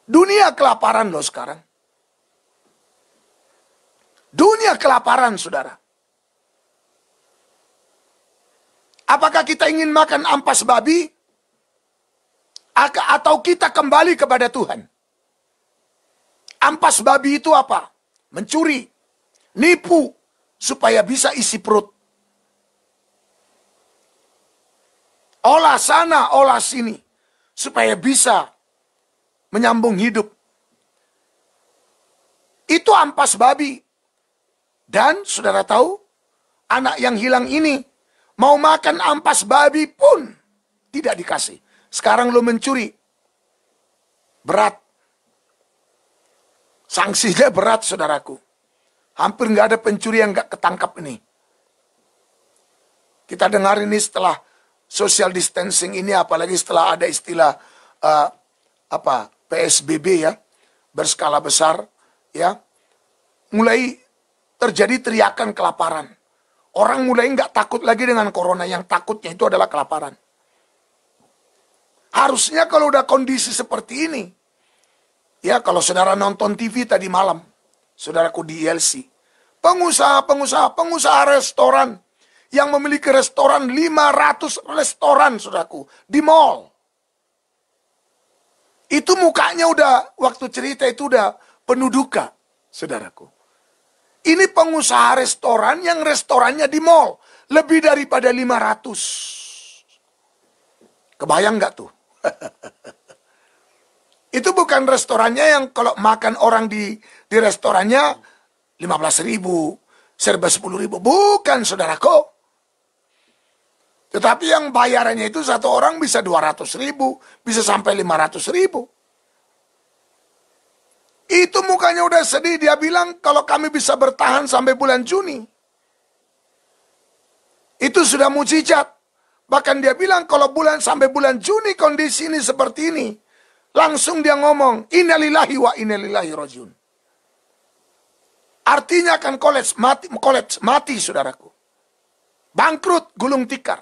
Dunia kelaparan loh sekarang. Dunia kelaparan, saudara. Apakah kita ingin makan ampas babi? Atau kita kembali kepada Tuhan? Ampas babi itu apa? Mencuri, nipu, supaya bisa isi perut. Olah sana, olah sini. Supaya bisa menyambung hidup. Itu ampas babi. Dan saudara tahu, anak yang hilang ini mau makan ampas babi pun tidak dikasih. Sekarang lo mencuri. Berat. Sanksinya berat, saudaraku. Hampir nggak ada pencuri yang nggak ketangkap ini. Kita dengar ini setelah social distancing ini, apalagi setelah ada istilah PSBB ya, berskala besar ya, mulai terjadi teriakan kelaparan. Orang mulai nggak takut lagi dengan corona, yang takutnya itu adalah kelaparan. Harusnya kalau udah kondisi seperti ini, ya kalau saudara nonton TV tadi malam, saudaraku di ILC, pengusaha restoran, yang memiliki restoran 500 restoran, saudaraku, di mall. Itu mukanya udah, waktu cerita itu udah penuh duka, saudaraku. Ini pengusaha restoran yang restorannya di mall. Lebih daripada 500. Kebayang nggak tuh? Itu bukan restorannya yang kalau makan orang di restorannya 15.000, serba 10.000. Bukan, saudaraku. Tetapi yang bayarannya itu satu orang bisa 200.000, bisa sampai 500.000. Itu mukanya udah sedih, dia bilang kalau kami bisa bertahan sampai bulan Juni. Itu sudah mujizat. Bahkan dia bilang kalau sampai bulan Juni kondisi ini seperti ini. Langsung dia ngomong, innalillahi wa innalillahi rajiun. Artinya akan kolaps, mati saudaraku. bangkrut, gulung tikar.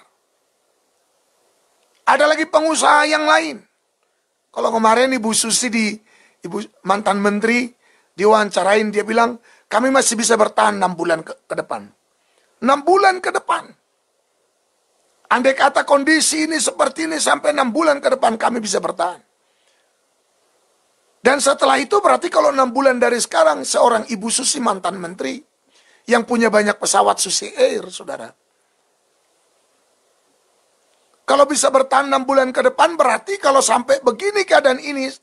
Ada lagi pengusaha yang lain. Kalau kemarin Ibu Susi mantan menteri, diwawancarain, dia bilang, kami masih bisa bertahan 6 bulan ke depan. 6 bulan ke depan. Andai kata kondisi ini seperti ini sampai 6 bulan ke depan kami bisa bertahan. Dan setelah itu berarti kalau 6 bulan dari sekarang seorang Ibu Susi mantan menteri yang punya banyak pesawat Susi Air, saudara. Kalau bisa bertahan 6 bulan ke depan berarti kalau sampai begini keadaan ini 1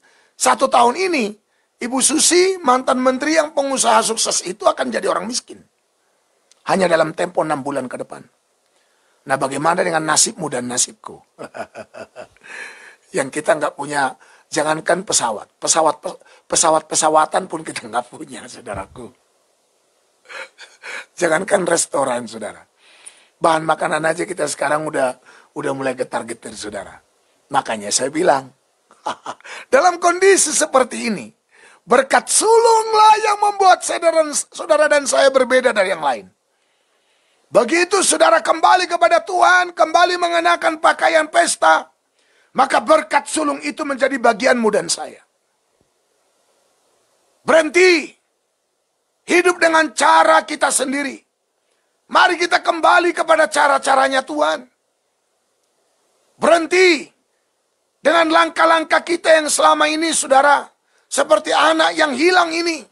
tahun ini, Ibu Susi mantan menteri yang pengusaha sukses itu akan jadi orang miskin. Hanya dalam tempo 6 bulan ke depan. Nah, bagaimana dengan nasibmu dan nasibku? Yang kita nggak punya, jangankan pesawatan pun kita nggak punya, saudaraku. Jangankan restoran, saudara. Bahan makanan aja kita sekarang udah mulai getar-getar, saudara. Makanya saya bilang, dalam kondisi seperti ini, berkat sulunglah yang membuat saudara dan saya berbeda dari yang lain. Begitu saudara kembali kepada Tuhan, kembali mengenakan pakaian pesta, maka berkat sulung itu menjadi bagianmu dan saya. Berhenti hidup dengan cara kita sendiri. Mari kita kembali kepada cara-caranya Tuhan. Berhenti dengan langkah-langkah kita yang selama ini, saudara, seperti anak yang hilang ini,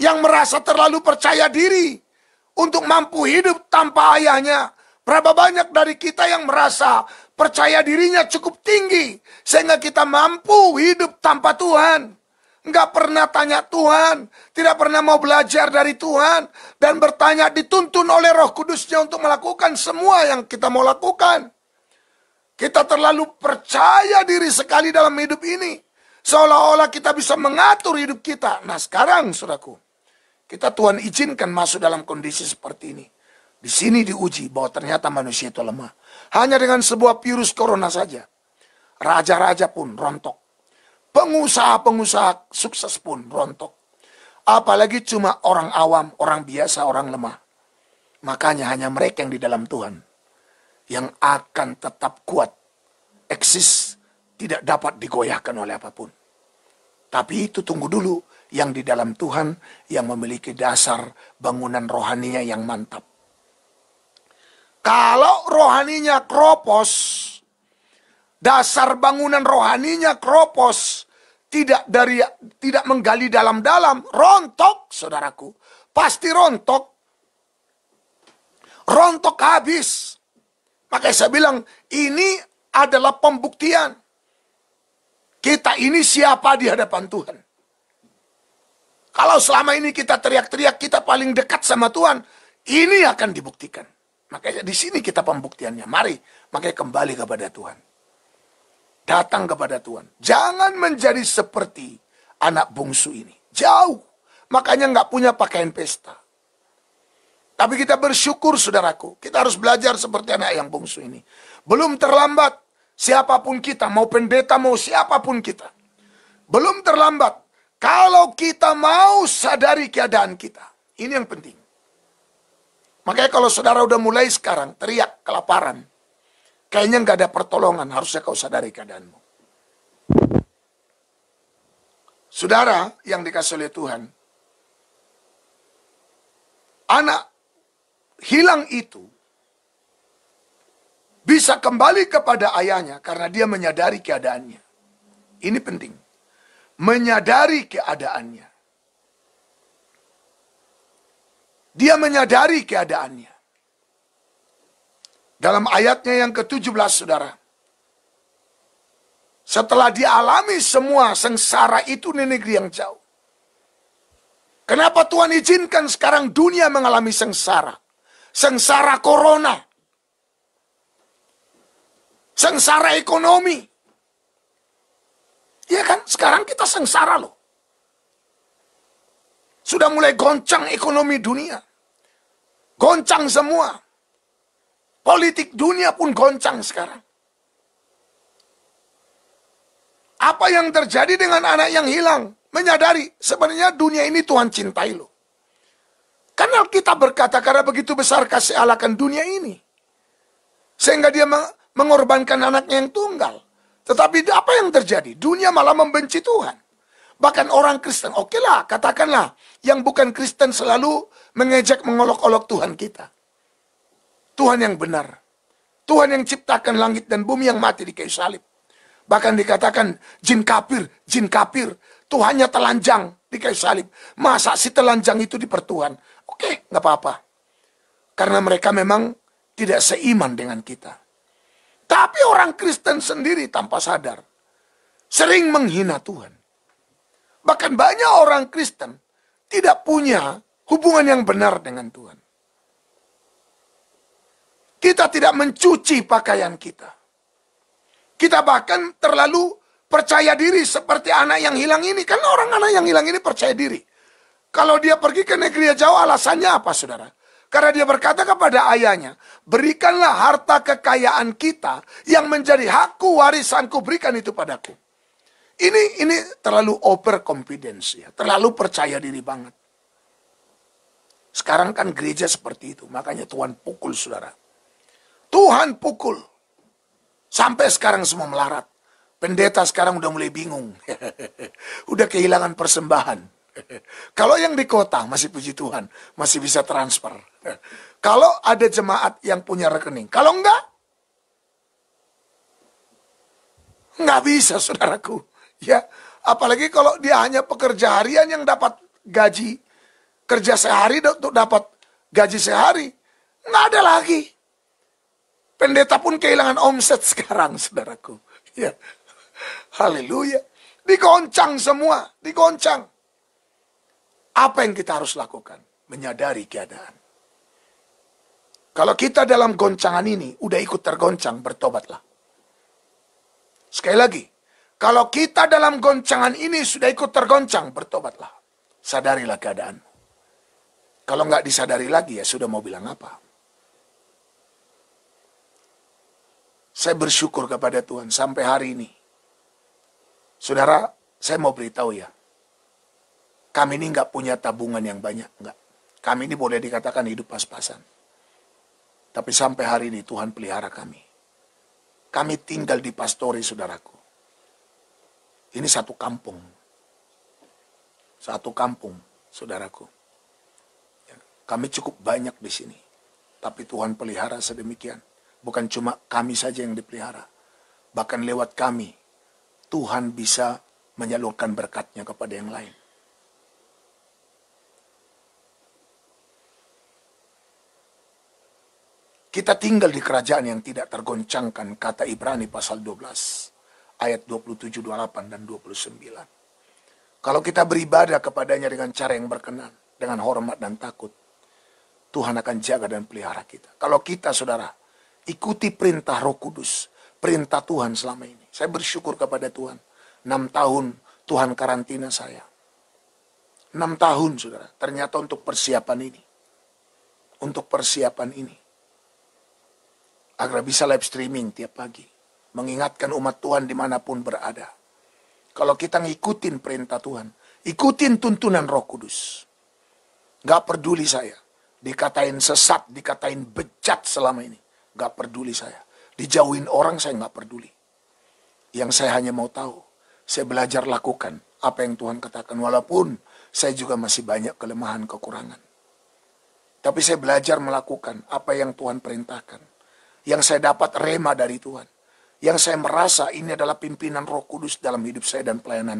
yang merasa terlalu percaya diri untuk mampu hidup tanpa ayahnya. Berapa banyak dari kita yang merasa percaya dirinya cukup tinggi sehingga kita mampu hidup tanpa Tuhan. Nggak pernah tanya Tuhan, tidak pernah mau belajar dari Tuhan, dan bertanya dituntun oleh Roh Kudusnya untuk melakukan semua yang kita mau lakukan. Kita terlalu percaya diri sekali dalam hidup ini, seolah-olah kita bisa mengatur hidup kita. Nah sekarang, saudaraku, kita Tuhan izinkan masuk dalam kondisi seperti ini. Di sini diuji bahwa ternyata manusia itu lemah. Hanya dengan sebuah virus corona saja, raja-raja pun rontok. Pengusaha-pengusaha sukses pun rontok. Apalagi cuma orang awam, orang biasa, orang lemah. Makanya hanya mereka yang di dalam Tuhan yang akan tetap kuat, eksis, tidak dapat digoyahkan oleh apapun. Tapi itu tunggu dulu, yang di dalam Tuhan yang memiliki dasar bangunan rohaninya yang mantap. Kalau rohaninya kropos, dasar bangunan rohaninya kropos, tidak menggali dalam-dalam, rontok, saudaraku. Pasti rontok. Rontok habis. Makanya saya bilang, ini adalah pembuktian. Kita ini siapa di hadapan Tuhan. Kalau selama ini kita teriak-teriak, kita paling dekat sama Tuhan, ini akan dibuktikan. Makanya di sini kita pembuktiannya. Mari, makanya kembali kepada Tuhan. Datang kepada Tuhan. Jangan menjadi seperti anak bungsu ini. Jauh. Makanya nggak punya pakaian pesta. Tapi kita bersyukur, saudaraku. Kita harus belajar seperti anak yang bungsu ini. Belum terlambat. Siapapun kita, mau pendeta, mau siapapun kita. Belum terlambat. Kalau kita mau sadari keadaan kita. Ini yang penting. Makanya kalau saudara udah mulai sekarang teriak kelaparan, kayaknya nggak ada pertolongan, harusnya kau sadari keadaanmu. Saudara yang dikasih oleh Tuhan, anak hilang itu bisa kembali kepada ayahnya karena dia menyadari keadaannya. Ini penting. Menyadari keadaannya. Dia menyadari keadaannya. Dalam ayatnya yang ke-17, saudara. Setelah dialami semua sengsara itu di negeri yang jauh. Kenapa Tuhan izinkan sekarang dunia mengalami sengsara? Sengsara corona. Sengsara ekonomi. Ya kan, sekarang kita sengsara loh. Sudah mulai goncang ekonomi dunia. Goncang semua. Politik dunia pun goncang sekarang. Apa yang terjadi dengan anak yang hilang? Menyadari sebenarnya dunia ini Tuhan cintai loh. Karena kita berkata, karena begitu besar kasih Allah akan dunia ini, sehingga dia mengorbankan anaknya yang tunggal. Tetapi apa yang terjadi? Dunia malah membenci Tuhan. Bahkan orang Kristen, oke lah, katakanlah, yang bukan Kristen selalu mengejek, mengolok-olok Tuhan kita. Tuhan yang benar. Tuhan yang ciptakan langit dan bumi, yang mati di kayu salib. Bahkan dikatakan jin kafir, jin kafir. Tuhannya telanjang di kayu salib. Masa si telanjang itu dipertuhan? Oke, nggak apa-apa. Karena mereka memang tidak seiman dengan kita. Tapi orang Kristen sendiri tanpa sadar sering menghina Tuhan. Bahkan banyak orang Kristen tidak punya hubungan yang benar dengan Tuhan. Kita tidak mencuci pakaian kita. Kita bahkan terlalu percaya diri seperti anak yang hilang ini. Karena orang anak yang hilang ini percaya diri. Kalau dia pergi ke negeri jauh, alasannya apa, saudara? Karena dia berkata kepada ayahnya, berikanlah harta kekayaan kita yang menjadi hakku, warisanku, berikan itu padaku. Ini terlalu overconfidence ya, terlalu percaya diri banget. Sekarang kan gereja seperti itu, makanya Tuhan pukul saudara. Tuhan pukul. Sampai sekarang semua melarat. Pendeta sekarang udah mulai bingung. Udah kehilangan persembahan. Kalau yang di kota masih puji Tuhan, masih bisa transfer. Kalau ada jemaat yang punya rekening, kalau enggak bisa saudaraku. Ya, apalagi kalau dia hanya pekerja harian yang dapat gaji kerja sehari untuk dapat gaji sehari, nggak ada lagi. Pendeta pun kehilangan omset sekarang, saudaraku. Ya, haleluya. Digoncang semua, digoncang. Apa yang kita harus lakukan? Menyadari keadaan. Kalau kita dalam goncangan ini, udah ikut tergoncang, bertobatlah. Sekali lagi, kalau kita dalam goncangan ini sudah ikut tergoncang, bertobatlah. Sadarilah keadaanmu. Kalau nggak disadari lagi, ya sudah mau bilang apa. Saya bersyukur kepada Tuhan sampai hari ini. Saudara, saya mau beritahu ya. Kami ini nggak punya tabungan yang banyak, nggak. Kami ini boleh dikatakan hidup pas-pasan. Tapi sampai hari ini Tuhan pelihara kami. Kami tinggal di pastori, saudaraku. Ini satu kampung. Satu kampung, saudaraku. Ya, kami cukup banyak di sini. Tapi Tuhan pelihara sedemikian. Bukan cuma kami saja yang dipelihara. Bahkan lewat kami, Tuhan bisa menyalurkan berkatnya kepada yang lain. Kita tinggal di kerajaan yang tidak tergoncangkan, kata Ibrani pasal 12, ayat 27, 28, dan 29. Kalau kita beribadah kepadanya dengan cara yang berkenan, dengan hormat dan takut, Tuhan akan jaga dan pelihara kita. Kalau kita, saudara, ikuti perintah Roh Kudus, perintah Tuhan selama ini. Saya bersyukur kepada Tuhan. 6 tahun Tuhan karantina saya. 6 tahun, saudara. Ternyata untuk persiapan ini. Untuk persiapan ini. Agar bisa live streaming tiap pagi. Mengingatkan umat Tuhan dimanapun berada. Kalau kita ngikutin perintah Tuhan. Ikutin tuntunan Roh Kudus. Gak peduli saya. Dikatain sesat, dikatain bejat selama ini. Gak peduli saya. Dijauhin orang saya gak peduli. Yang saya hanya mau tahu. Saya belajar lakukan apa yang Tuhan katakan. Walaupun saya juga masih banyak kelemahan, kekurangan. Tapi saya belajar melakukan apa yang Tuhan perintahkan. Yang saya dapat rema dari Tuhan. Yang saya merasa ini adalah pimpinan Roh Kudus dalam hidup saya dan pelayanan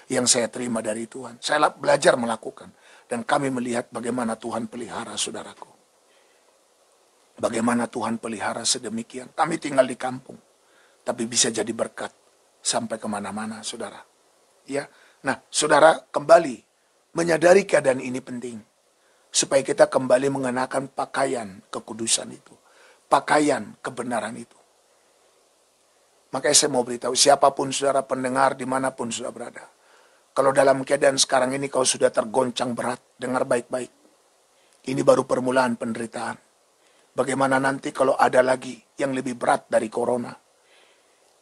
yang saya terima dari Tuhan. Saya belajar melakukan. Dan kami melihat bagaimana Tuhan pelihara, saudaraku. Bagaimana Tuhan pelihara sedemikian. Kami tinggal di kampung. Tapi bisa jadi berkat. Sampai kemana-mana, saudara. Ya, nah, saudara, kembali. Menyadari keadaan ini penting. Supaya kita kembali mengenakan pakaian kekudusan itu. Pakaian kebenaran itu. Makanya saya mau beritahu, siapapun saudara pendengar, dimanapun saudara berada. Kalau dalam keadaan sekarang ini kau sudah tergoncang berat, dengar baik-baik. Ini baru permulaan penderitaan. Bagaimana nanti kalau ada lagi yang lebih berat dari corona?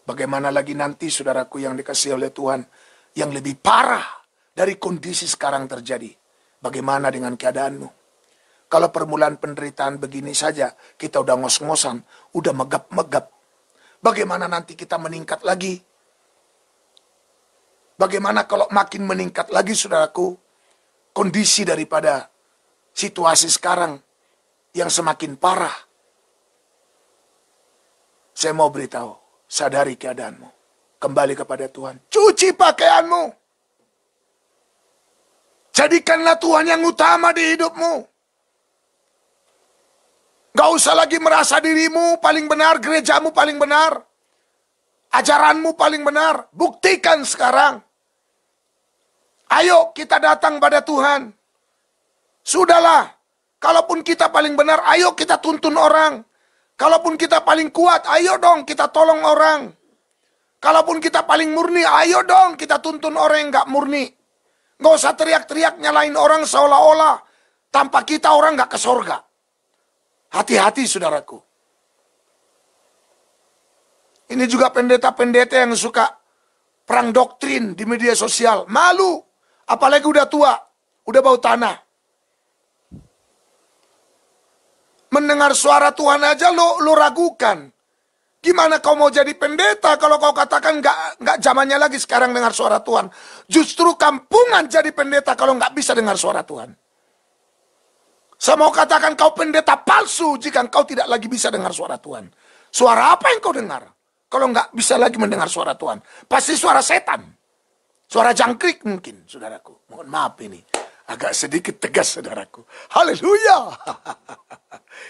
Bagaimana lagi nanti saudaraku yang dikasihi oleh Tuhan, yang lebih parah dari kondisi sekarang terjadi? Bagaimana dengan keadaanmu? Kalau permulaan penderitaan begini saja, kita udah ngos-ngosan, udah megap-megap. Bagaimana nanti kita meningkat lagi? Bagaimana kalau makin meningkat lagi, saudaraku, kondisi daripada situasi sekarang yang semakin parah? Saya mau beritahu, sadari keadaanmu. Kembali kepada Tuhan. Cuci pakaianmu. Jadikanlah Tuhan yang utama di hidupmu. Gak usah lagi merasa dirimu paling benar, gerejamu paling benar, ajaranmu paling benar. Buktikan sekarang. Ayo kita datang pada Tuhan. Sudahlah, kalaupun kita paling benar, ayo kita tuntun orang. Kalaupun kita paling kuat, ayo dong kita tolong orang. Kalaupun kita paling murni, ayo dong kita tuntun orang yang gak murni. Gak usah teriak-teriak nyalain orang seolah-olah tanpa kita orang gak ke sorga. Hati-hati saudaraku. Ini juga pendeta-pendeta yang suka perang doktrin di media sosial. Malu. Apalagi udah tua. Udah bau tanah. Mendengar suara Tuhan aja lo ragukan. Gimana kau mau jadi pendeta kalau kau katakan nggak zamannya lagi sekarang dengar suara Tuhan. Justru kampungan jadi pendeta kalau nggak bisa dengar suara Tuhan. Saya mau katakan kau pendeta palsu jika kau tidak lagi bisa dengar suara Tuhan. Suara apa yang kau dengar? Kalau nggak bisa lagi mendengar suara Tuhan. Pasti suara setan. Suara jangkrik mungkin, saudaraku. Mohon maaf ini. Agak sedikit tegas, saudaraku. Haleluya.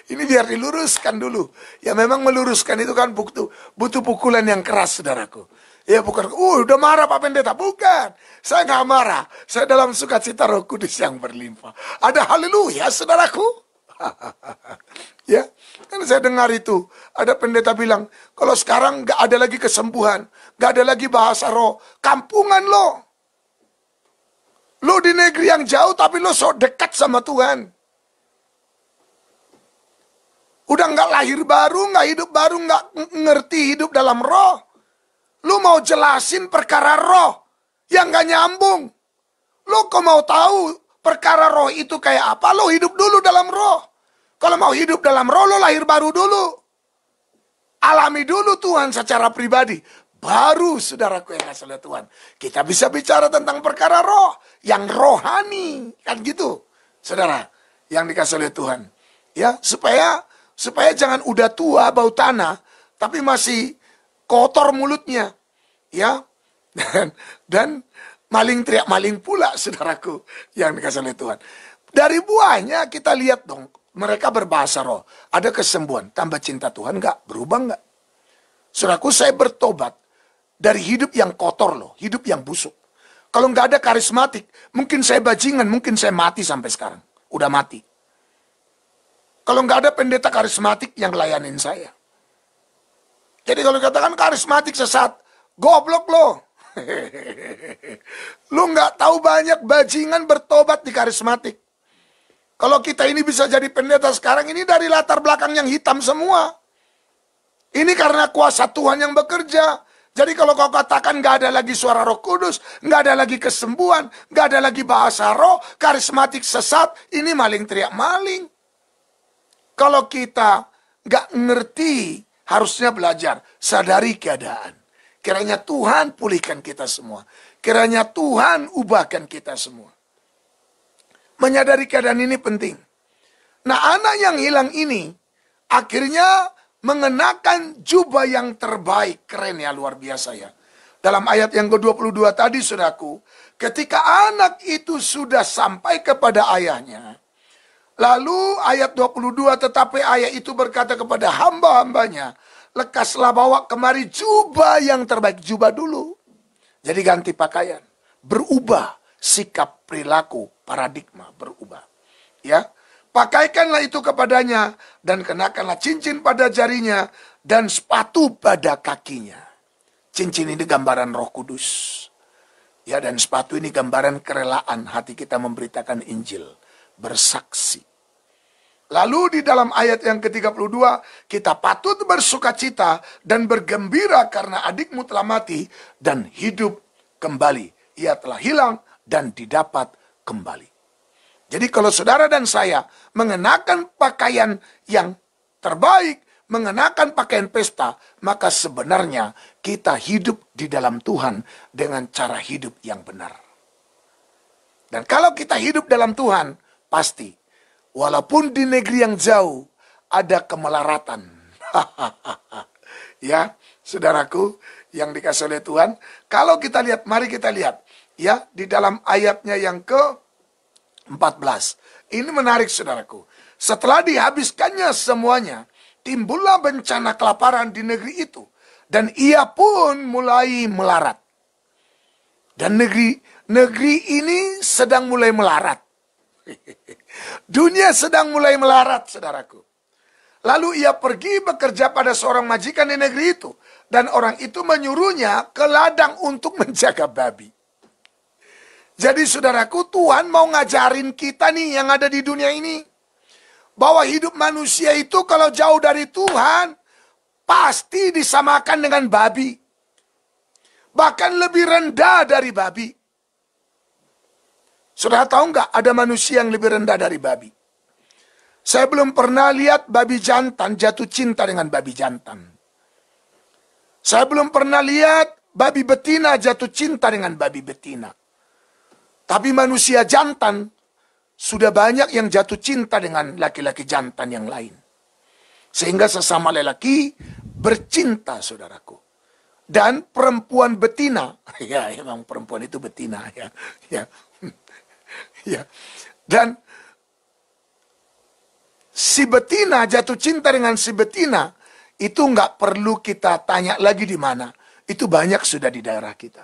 Ini biar diluruskan dulu. Ya memang meluruskan itu kan butuh pukulan yang keras, saudaraku. Ya bukan, udah marah Pak Pendeta. Bukan, saya nggak marah. Saya dalam sukacita Roh Kudus yang berlimpah. Ada haleluya, saudaraku. Ya, kan saya dengar itu. Ada pendeta bilang, kalau sekarang nggak ada lagi kesembuhan, nggak ada lagi bahasa roh, kampungan lo. Lo di negeri yang jauh, tapi lo sok dekat sama Tuhan. Udah nggak lahir baru, nggak hidup baru, nggak ngerti hidup dalam roh. Lu mau jelasin perkara roh yang gak nyambung. Lu kok mau tahu perkara roh itu kayak apa? Lu hidup dulu dalam roh. Kalau mau hidup dalam roh, lu lahir baru dulu. Alami dulu Tuhan secara pribadi. Baru saudaraku yang kasih lihat Tuhan. Kita bisa bicara tentang perkara roh yang rohani. Kan gitu, saudara, yang dikasih lihat Tuhan. Ya, supaya jangan udah tua bau tanah, tapi masih kotor mulutnya, ya, dan maling teriak maling pula, saudaraku, yang dikasih oleh Tuhan. Dari buahnya kita lihat dong, mereka berbahasa roh, ada kesembuhan, tambah cinta Tuhan, nggak berubah nggak? Saudaraku, saya bertobat dari hidup yang kotor loh, hidup yang busuk. Kalau nggak ada karismatik, mungkin saya bajingan, mungkin saya mati sampai sekarang, udah mati. Kalau nggak ada pendeta karismatik yang layanin saya. Jadi kalau katakan karismatik sesat, goblok lo. Lu nggak tahu banyak bajingan bertobat di karismatik. Kalau kita ini bisa jadi pendeta sekarang, ini dari latar belakang yang hitam semua. Ini karena kuasa Tuhan yang bekerja. Jadi kalau kau katakan nggak ada lagi suara Roh Kudus, nggak ada lagi kesembuhan, nggak ada lagi bahasa roh, karismatik sesat, ini maling teriak maling. Kalau kita nggak ngerti, harusnya belajar, sadari keadaan. Kiranya Tuhan pulihkan kita semua. Kiranya Tuhan ubahkan kita semua. Menyadari keadaan ini penting. Nah, anak yang hilang ini akhirnya mengenakan jubah yang terbaik. Keren ya, luar biasa ya. Dalam ayat yang ke-22 tadi, saudaraku, ketika anak itu sudah sampai kepada ayahnya, lalu ayat 22, tetapi ayah itu berkata kepada hamba-hambanya, lekaslah bawa kemari jubah yang terbaik. Jubah dulu. Jadi ganti pakaian. Berubah sikap, perilaku, paradigma berubah. Ya, pakaikanlah itu kepadanya dan kenakanlah cincin pada jarinya dan sepatu pada kakinya. Cincin ini gambaran Roh Kudus. Ya, dan sepatu ini gambaran kerelaan hati kita memberitakan Injil, bersaksi. Lalu di dalam ayat yang ke-32, kita patut bersukacita dan bergembira karena adikmu telah mati dan hidup kembali. Ia telah hilang dan didapat kembali. Jadi kalau saudara dan saya mengenakan pakaian yang terbaik, mengenakan pakaian pesta, maka sebenarnya kita hidup di dalam Tuhan dengan cara hidup yang benar. Dan kalau kita hidup dalam Tuhan, pasti walaupun di negeri yang jauh ada kemelaratan. Ya, saudaraku yang dikasih oleh Tuhan, kalau kita lihat, mari kita lihat ya di dalam ayatnya yang ke-14. Ini menarik saudaraku. Setelah dihabiskannya semuanya, timbullah bencana kelaparan di negeri itu. Dan ia pun mulai melarat. Dan negeri ini sedang mulai melarat. Dunia sedang mulai melarat, saudaraku. Lalu ia pergi bekerja pada seorang majikan di negeri itu. Dan orang itu menyuruhnya ke ladang untuk menjaga babi. Jadi saudaraku, Tuhan mau ngajarin kita nih yang ada di dunia ini. Bahwa hidup manusia itu kalau jauh dari Tuhan, pasti disamakan dengan babi. Bahkan lebih rendah dari babi. Saudara tahu nggak ada manusia yang lebih rendah dari babi? Saya belum pernah lihat babi jantan jatuh cinta dengan babi jantan. Saya belum pernah lihat babi betina jatuh cinta dengan babi betina. Tapi manusia jantan sudah banyak yang jatuh cinta dengan laki-laki jantan yang lain. Sehingga sesama lelaki bercinta, saudaraku. Dan perempuan betina, ya emang perempuan itu betina, ya. Dan si betina jatuh cinta dengan si betina, itu nggak perlu kita tanya lagi di mana. Itu banyak sudah di daerah kita.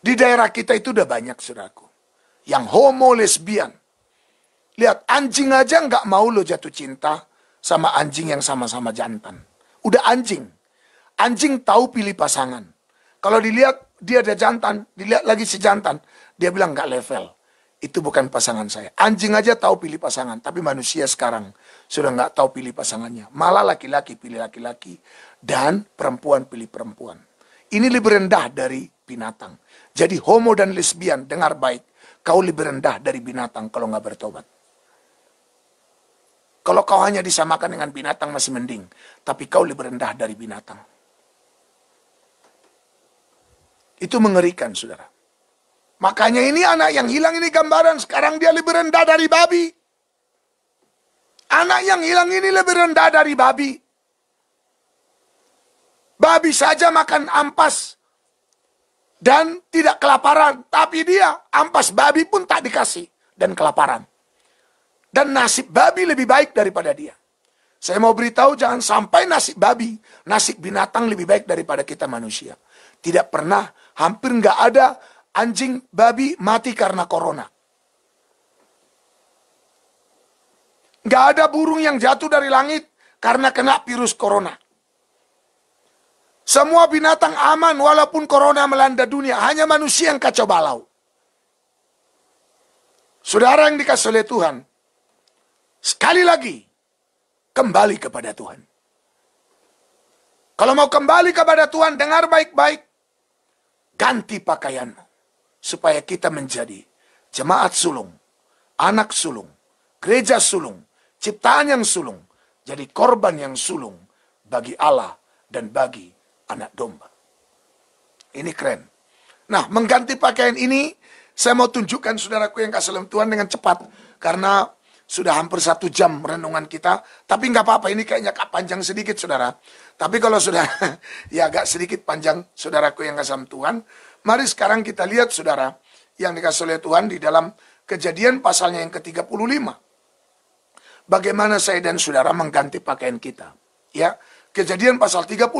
Di daerah kita itu udah banyak, saudaraku. Yang homo lesbian. Lihat, anjing aja nggak mau lo jatuh cinta sama anjing yang sama-sama jantan. Udah anjing. Anjing tahu pilih pasangan. Kalau dilihat dia ada jantan, dilihat lagi si jantan, dia bilang nggak level. Itu bukan pasangan saya. Anjing aja tahu pilih pasangan, tapi manusia sekarang sudah nggak tahu pilih pasangannya. Malah laki-laki pilih laki-laki dan perempuan pilih perempuan. Ini lebih rendah dari binatang. Jadi homo dan lesbian, dengar baik. Kau lebih rendah dari binatang kalau nggak bertobat. Kalau kau hanya disamakan dengan binatang masih mending. Tapi kau lebih rendah dari binatang. Itu mengerikan, saudara. Makanya ini anak yang hilang ini gambaran. Sekarang dia lebih rendah dari babi. Anak yang hilang ini lebih rendah dari babi. Babi saja makan ampas. Dan tidak kelaparan. Tapi dia ampas babi pun tak dikasih. Dan kelaparan. Dan nasib babi lebih baik daripada dia. Saya mau beritahu jangan sampai nasib babi, nasib binatang lebih baik daripada kita manusia. Tidak pernah, hampir nggak ada anjing babi mati karena corona. Nggak ada burung yang jatuh dari langit karena kena virus corona. Semua binatang aman walaupun corona melanda dunia. Hanya manusia yang kacau balau. Saudara yang dikasih oleh Tuhan, sekali lagi, kembali kepada Tuhan. Kalau mau kembali kepada Tuhan, dengar baik-baik. Ganti pakaianmu. Supaya kita menjadi jemaat sulung, anak sulung, gereja sulung, ciptaan yang sulung. Jadi korban yang sulung bagi Allah dan bagi anak domba. Ini keren. Nah, mengganti pakaian ini, saya mau tunjukkan saudaraku yang kasih oleh Tuhan dengan cepat. Karena sudah hampir 1 jam renungan kita. Tapi nggak apa-apa, ini kayaknya panjang sedikit, saudara. Tapi kalau sudah ya agak sedikit panjang, saudaraku yang kasih Tuhan. Mari sekarang kita lihat, saudara, yang dikasih oleh Tuhan di dalam Kejadian pasalnya yang ke-35. Bagaimana saya dan saudara mengganti pakaian kita. Ya, Kejadian pasal 35,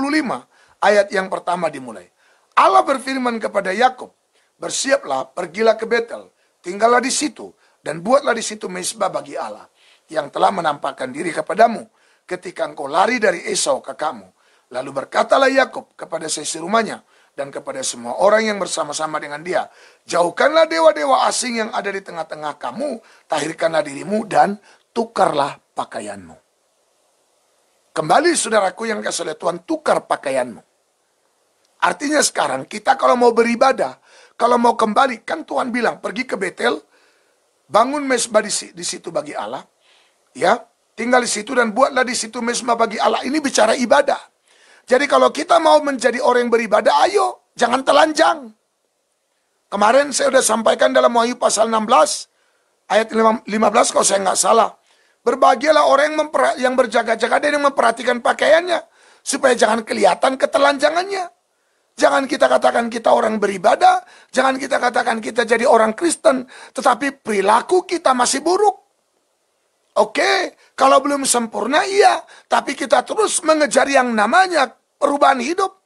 ayat yang pertama dimulai. Allah berfirman kepada Yakub, bersiaplah, pergilah ke Betel, tinggallah di situ, dan buatlah di situ mezbah bagi Allah, yang telah menampakkan diri kepadamu, ketika engkau lari dari Esau kakakmu. Lalu berkatalah Yakub kepada seisi rumahnya, dan kepada semua orang yang bersama-sama dengan dia, jauhkanlah dewa-dewa asing yang ada di tengah-tengah kamu, tahirkanlah dirimu, dan tukarlah pakaianmu. Kembali saudaraku yang kasih oleh Tuhan, tukar pakaianmu. Artinya sekarang kita kalau mau beribadah, kalau mau kembali, kan Tuhan bilang pergi ke Betel, bangun mesbah di situ bagi Allah, ya, tinggal di situ dan buatlah di situ mesbah bagi Allah. Ini bicara ibadah. Jadi kalau kita mau menjadi orang yang beribadah, ayo, jangan telanjang. Kemarin saya sudah sampaikan dalam Wahyu pasal 16, ayat 15 kalau saya nggak salah. Berbahagialah orang yang berjaga-jaga dan yang memperhatikan pakaiannya, supaya jangan kelihatan ketelanjangannya. Jangan kita katakan kita orang beribadah, jangan kita katakan kita jadi orang Kristen, tetapi perilaku kita masih buruk. Oke, kalau belum sempurna iya, tapi kita terus mengejar yang namanya perubahan hidup.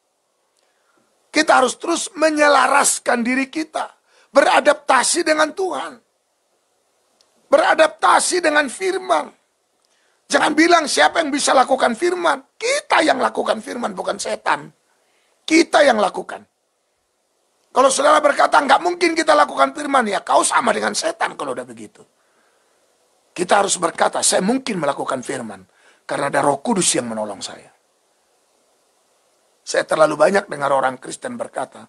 Kita harus terus menyelaraskan diri kita, beradaptasi dengan Tuhan. Beradaptasi dengan firman. Jangan bilang siapa yang bisa lakukan firman. Kita yang lakukan firman, bukan setan. Kita yang lakukan. Kalau saudara berkata, nggak mungkin kita lakukan firman, ya kau sama dengan setan kalau udah begitu. Kita harus berkata, saya mungkin melakukan firman. Karena ada Roh Kudus yang menolong saya. Saya terlalu banyak dengar orang Kristen berkata,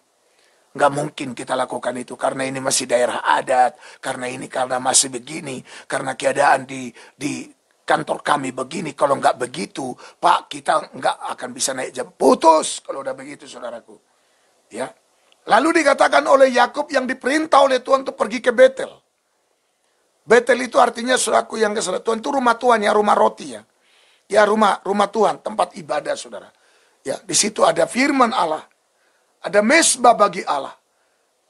nggak mungkin kita lakukan itu karena ini masih daerah adat, karena masih begini, karena keadaan di kantor kami begini. Kalau nggak begitu, Pak, kita nggak akan bisa naik jam. Putus kalau udah begitu, saudaraku. Ya. Lalu dikatakan oleh Yakub yang diperintah oleh Tuhan untuk pergi ke Betel. Betel itu artinya, saudaraku yang kesalahan Tuhan itu rumah Tuhan ya, rumah roti ya. Ya rumah Tuhan, tempat ibadah saudara. Ya, di situ ada firman Allah. Ada mesbah bagi Allah.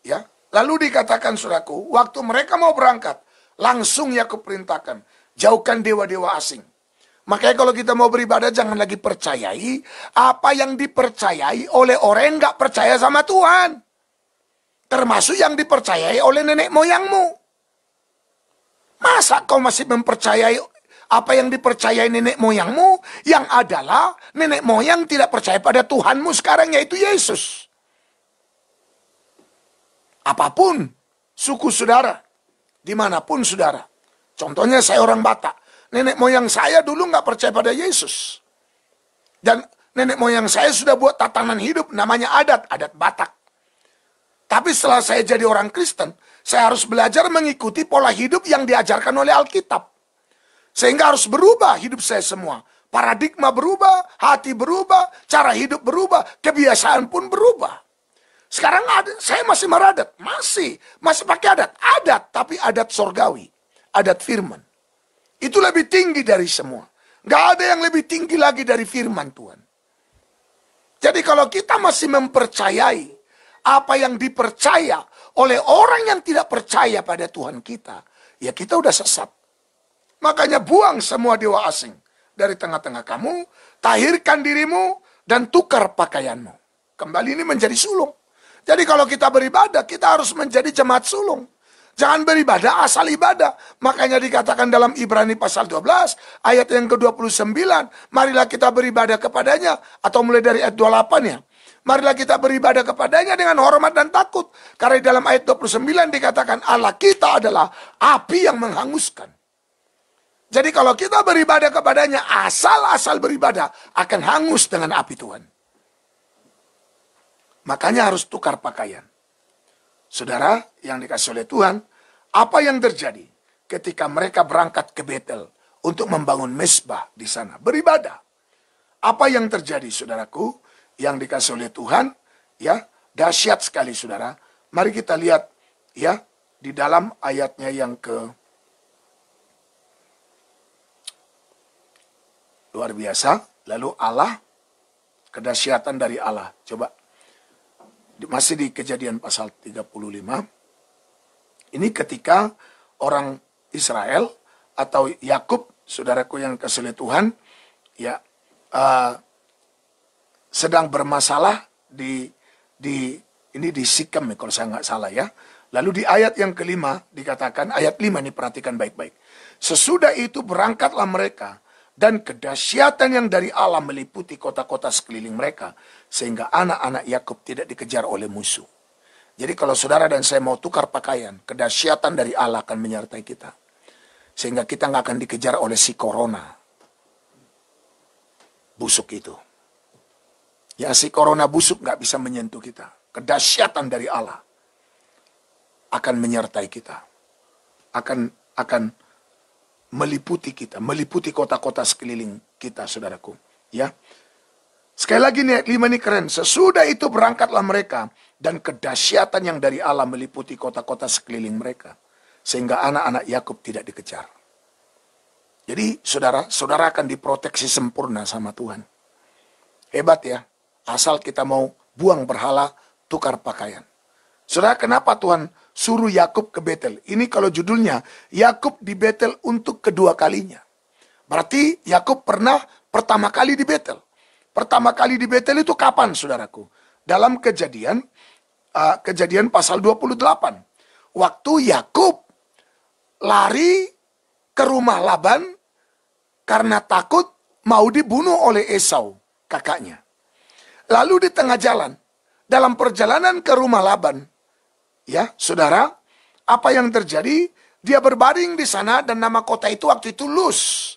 Ya, lalu dikatakan saudaraku, waktu mereka mau berangkat, langsung Yakub perintahkan, jauhkan dewa-dewa asing. Makanya kalau kita mau beribadah jangan lagi percayai apa yang dipercayai oleh orang yang nggak percaya sama Tuhan. Termasuk yang dipercayai oleh nenek moyangmu. Masa kau masih mempercayai apa yang dipercayai nenek moyangmu, yang adalah nenek moyang tidak percaya pada Tuhanmu sekarang, yaitu Yesus. Apapun suku saudara, dimanapun saudara. Contohnya saya orang Batak. Nenek moyang saya dulu nggak percaya pada Yesus. Dan nenek moyang saya sudah buat tatanan hidup namanya adat Batak. Tapi setelah saya jadi orang Kristen, saya harus belajar mengikuti pola hidup yang diajarkan oleh Alkitab. Sehingga harus berubah hidup saya semua. Paradigma berubah, hati berubah, cara hidup berubah, kebiasaan pun berubah. Sekarang saya masih meradat, masih pakai adat, tapi adat sorgawi, adat firman. Itu lebih tinggi dari semua. Gak ada yang lebih tinggi lagi dari firman Tuhan. Jadi kalau kita masih mempercayai apa yang dipercaya oleh orang yang tidak percaya pada Tuhan kita, ya kita udah sesat. Makanya buang semua dewa asing dari tengah-tengah kamu, tahirkan dirimu, dan tukar pakaianmu. Kembali ini menjadi sulung. Jadi kalau kita beribadah, kita harus menjadi jemaat sulung. Jangan beribadah asal ibadah. Makanya dikatakan dalam Ibrani pasal 12, ayat yang ke-29, marilah kita beribadah kepadanya, atau mulai dari ayat 28 ya. Marilah kita beribadah kepadanya dengan hormat dan takut. Karena dalam ayat 29 dikatakan Allah kita adalah api yang menghanguskan. Jadi kalau kita beribadah kepadanya, asal-asal beribadah akan hangus dengan api Tuhan. Makanya harus tukar pakaian. Saudara yang dikasih oleh Tuhan, apa yang terjadi ketika mereka berangkat ke Betel untuk membangun mesbah di sana, beribadah? Apa yang terjadi, saudaraku, yang dikasih oleh Tuhan? Ya, dahsyat sekali, saudara. Mari kita lihat ya di dalam ayatnya yang luar biasa. Lalu Allah, kedahsyatan dari Allah. Coba. Masih di Kejadian pasal 35. Ini ketika orang Israel atau Yakub, saudaraku yang kasih oleh Tuhan, ya sedang bermasalah di Sikem, kalau saya nggak salah ya. Lalu di ayat yang kelima dikatakan, ayat 5 ini perhatikan baik-baik. Sesudah itu berangkatlah mereka, dan kedahsyatan yang dari Allah meliputi kota-kota sekeliling mereka, sehingga anak-anak Yakub tidak dikejar oleh musuh. Jadi kalau saudara dan saya mau tukar pakaian, kedahsyatan dari Allah akan menyertai kita. Sehingga kita nggak akan dikejar oleh si corona. Busuk itu. Ya, si corona busuk nggak bisa menyentuh kita. Kedahsyatan dari Allah akan menyertai kita. akan meliputi kita, meliputi kota-kota sekeliling kita, saudaraku. Ya, sekali lagi nih, ayat 5 ini keren. Sesudah itu berangkatlah mereka, dan kedahsyatan yang dari Allah meliputi kota-kota sekeliling mereka, sehingga anak-anak Yakub tidak dikejar. Jadi saudara akan diproteksi sempurna sama Tuhan. Hebat ya, asal kita mau buang berhala, tukar pakaian. Saudara, kenapa Tuhan suruh Yakub ke Betel? Ini kalau judulnya, Yakub di Betel untuk kedua kalinya. Berarti Yakub pernah pertama kali di Betel. Pertama kali di Betel itu kapan, saudaraku? Dalam kejadian pasal 28. Waktu Yakub lari ke rumah Laban karena takut mau dibunuh oleh Esau, kakaknya. Lalu di tengah jalan, dalam perjalanan ke rumah Laban, ya, saudara, apa yang terjadi? Dia berbaring di sana dan nama kota itu waktu itu Luz.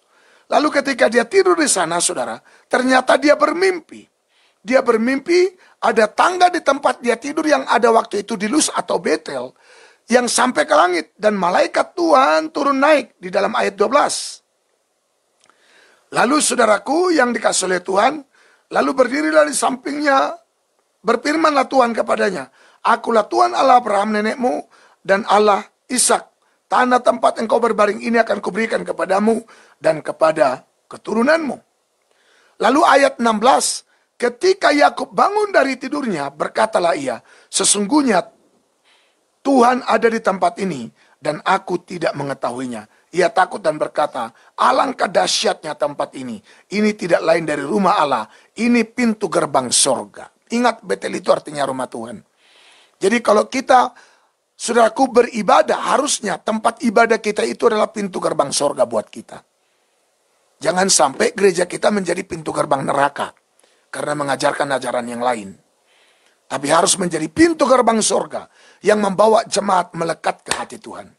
Lalu ketika dia tidur di sana, saudara, ternyata dia bermimpi. Dia bermimpi ada tangga di tempat dia tidur yang ada waktu itu di Luz atau Betel, yang sampai ke langit. Dan malaikat Tuhan turun naik di dalam ayat 12. Lalu saudaraku yang dikasih oleh Tuhan, lalu berdirilah di sampingnya, berfirmanlah Tuhan kepadanya, Akulah Tuhan Allah Abraham nenekmu dan Allah Ishak. Tanah tempat engkau berbaring ini akan kuberikan kepadamu dan kepada keturunanmu. Lalu ayat 16, ketika Yakub bangun dari tidurnya, berkatalah ia, sesungguhnya Tuhan ada di tempat ini dan aku tidak mengetahuinya. Ia takut dan berkata, alangkah dahsyatnya tempat ini. Ini tidak lain dari rumah Allah. Ini pintu gerbang sorga. Ingat, Betel itu artinya rumah Tuhan. Jadi kalau kita, saudaraku, beribadah, harusnya tempat ibadah kita itu adalah pintu gerbang sorga buat kita. Jangan sampai gereja kita menjadi pintu gerbang neraka karena mengajarkan ajaran yang lain. Tapi harus menjadi pintu gerbang sorga yang membawa jemaat melekat ke hati Tuhan.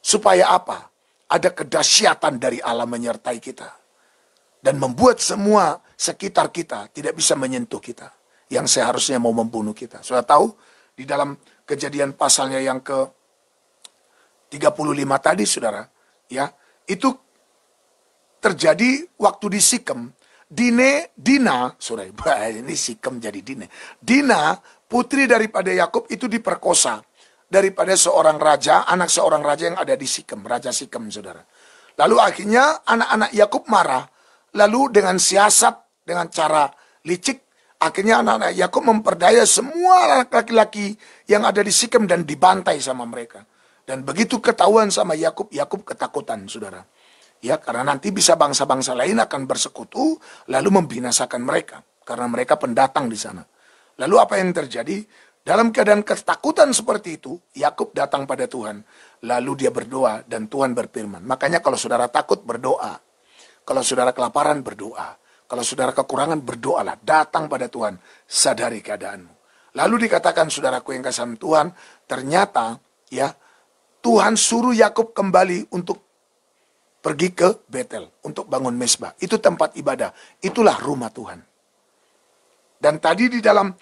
Supaya apa? Ada kedahsyatan dari Allah menyertai kita. Dan membuat semua sekitar kita tidak bisa menyentuh kita. Yang seharusnya mau membunuh kita. Sudah tahu? Di dalam Kejadian pasalnya yang ke 35 tadi, saudara. Ya, itu terjadi waktu di Sikem. Dina, saudara, ini Sikem jadi Dina. Dina, putri daripada Yakub itu diperkosa. Daripada seorang raja, anak seorang raja yang ada di Sikem, Raja Sikem, saudara. Lalu akhirnya anak-anak Yakub marah. Lalu dengan siasat, dengan cara licik, akhirnya anak-anak Yakub memperdaya semua laki-laki yang ada di Sikem dan dibantai sama mereka. Dan begitu ketahuan sama Yakub, Yakub ketakutan, saudara. Ya, karena nanti bisa bangsa-bangsa lain akan bersekutu, lalu membinasakan mereka. Karena mereka pendatang di sana. Lalu apa yang terjadi? Dalam keadaan ketakutan seperti itu, Yakub datang pada Tuhan. Lalu dia berdoa dan Tuhan berfirman. Makanya kalau saudara takut, berdoa. Kalau saudara kelaparan, berdoa. Kalau saudara kekurangan, berdoalah. Datang pada Tuhan, sadari keadaanmu. Lalu dikatakan, saudaraku yang kasih Tuhan, ternyata ya Tuhan suruh Yakub kembali untuk pergi ke Betel, untuk bangun mesbah. Itu tempat ibadah. Itulah rumah Tuhan. Dan tadi di dalam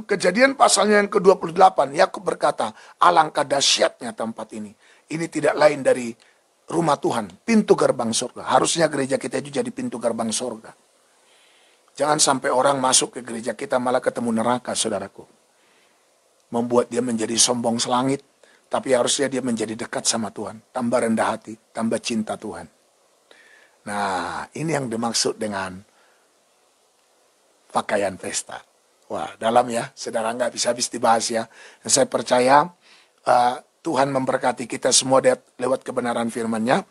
Kejadian pasalnya yang ke-28, Yakub berkata, alangkah dahsyatnya tempat ini. Ini tidak lain dari rumah Tuhan, pintu gerbang surga. Harusnya gereja kita itu jadi pintu gerbang surga. Jangan sampai orang masuk ke gereja kita malah ketemu neraka, saudaraku. Membuat dia menjadi sombong selangit, tapi harusnya dia menjadi dekat sama Tuhan. Tambah rendah hati, tambah cinta Tuhan. Nah, ini yang dimaksud dengan pakaian pesta. Wah, dalam ya, saudara, nggak bisa habis dibahas ya. Dan saya percaya Tuhan memberkati kita semua lewat kebenaran firman-Nya.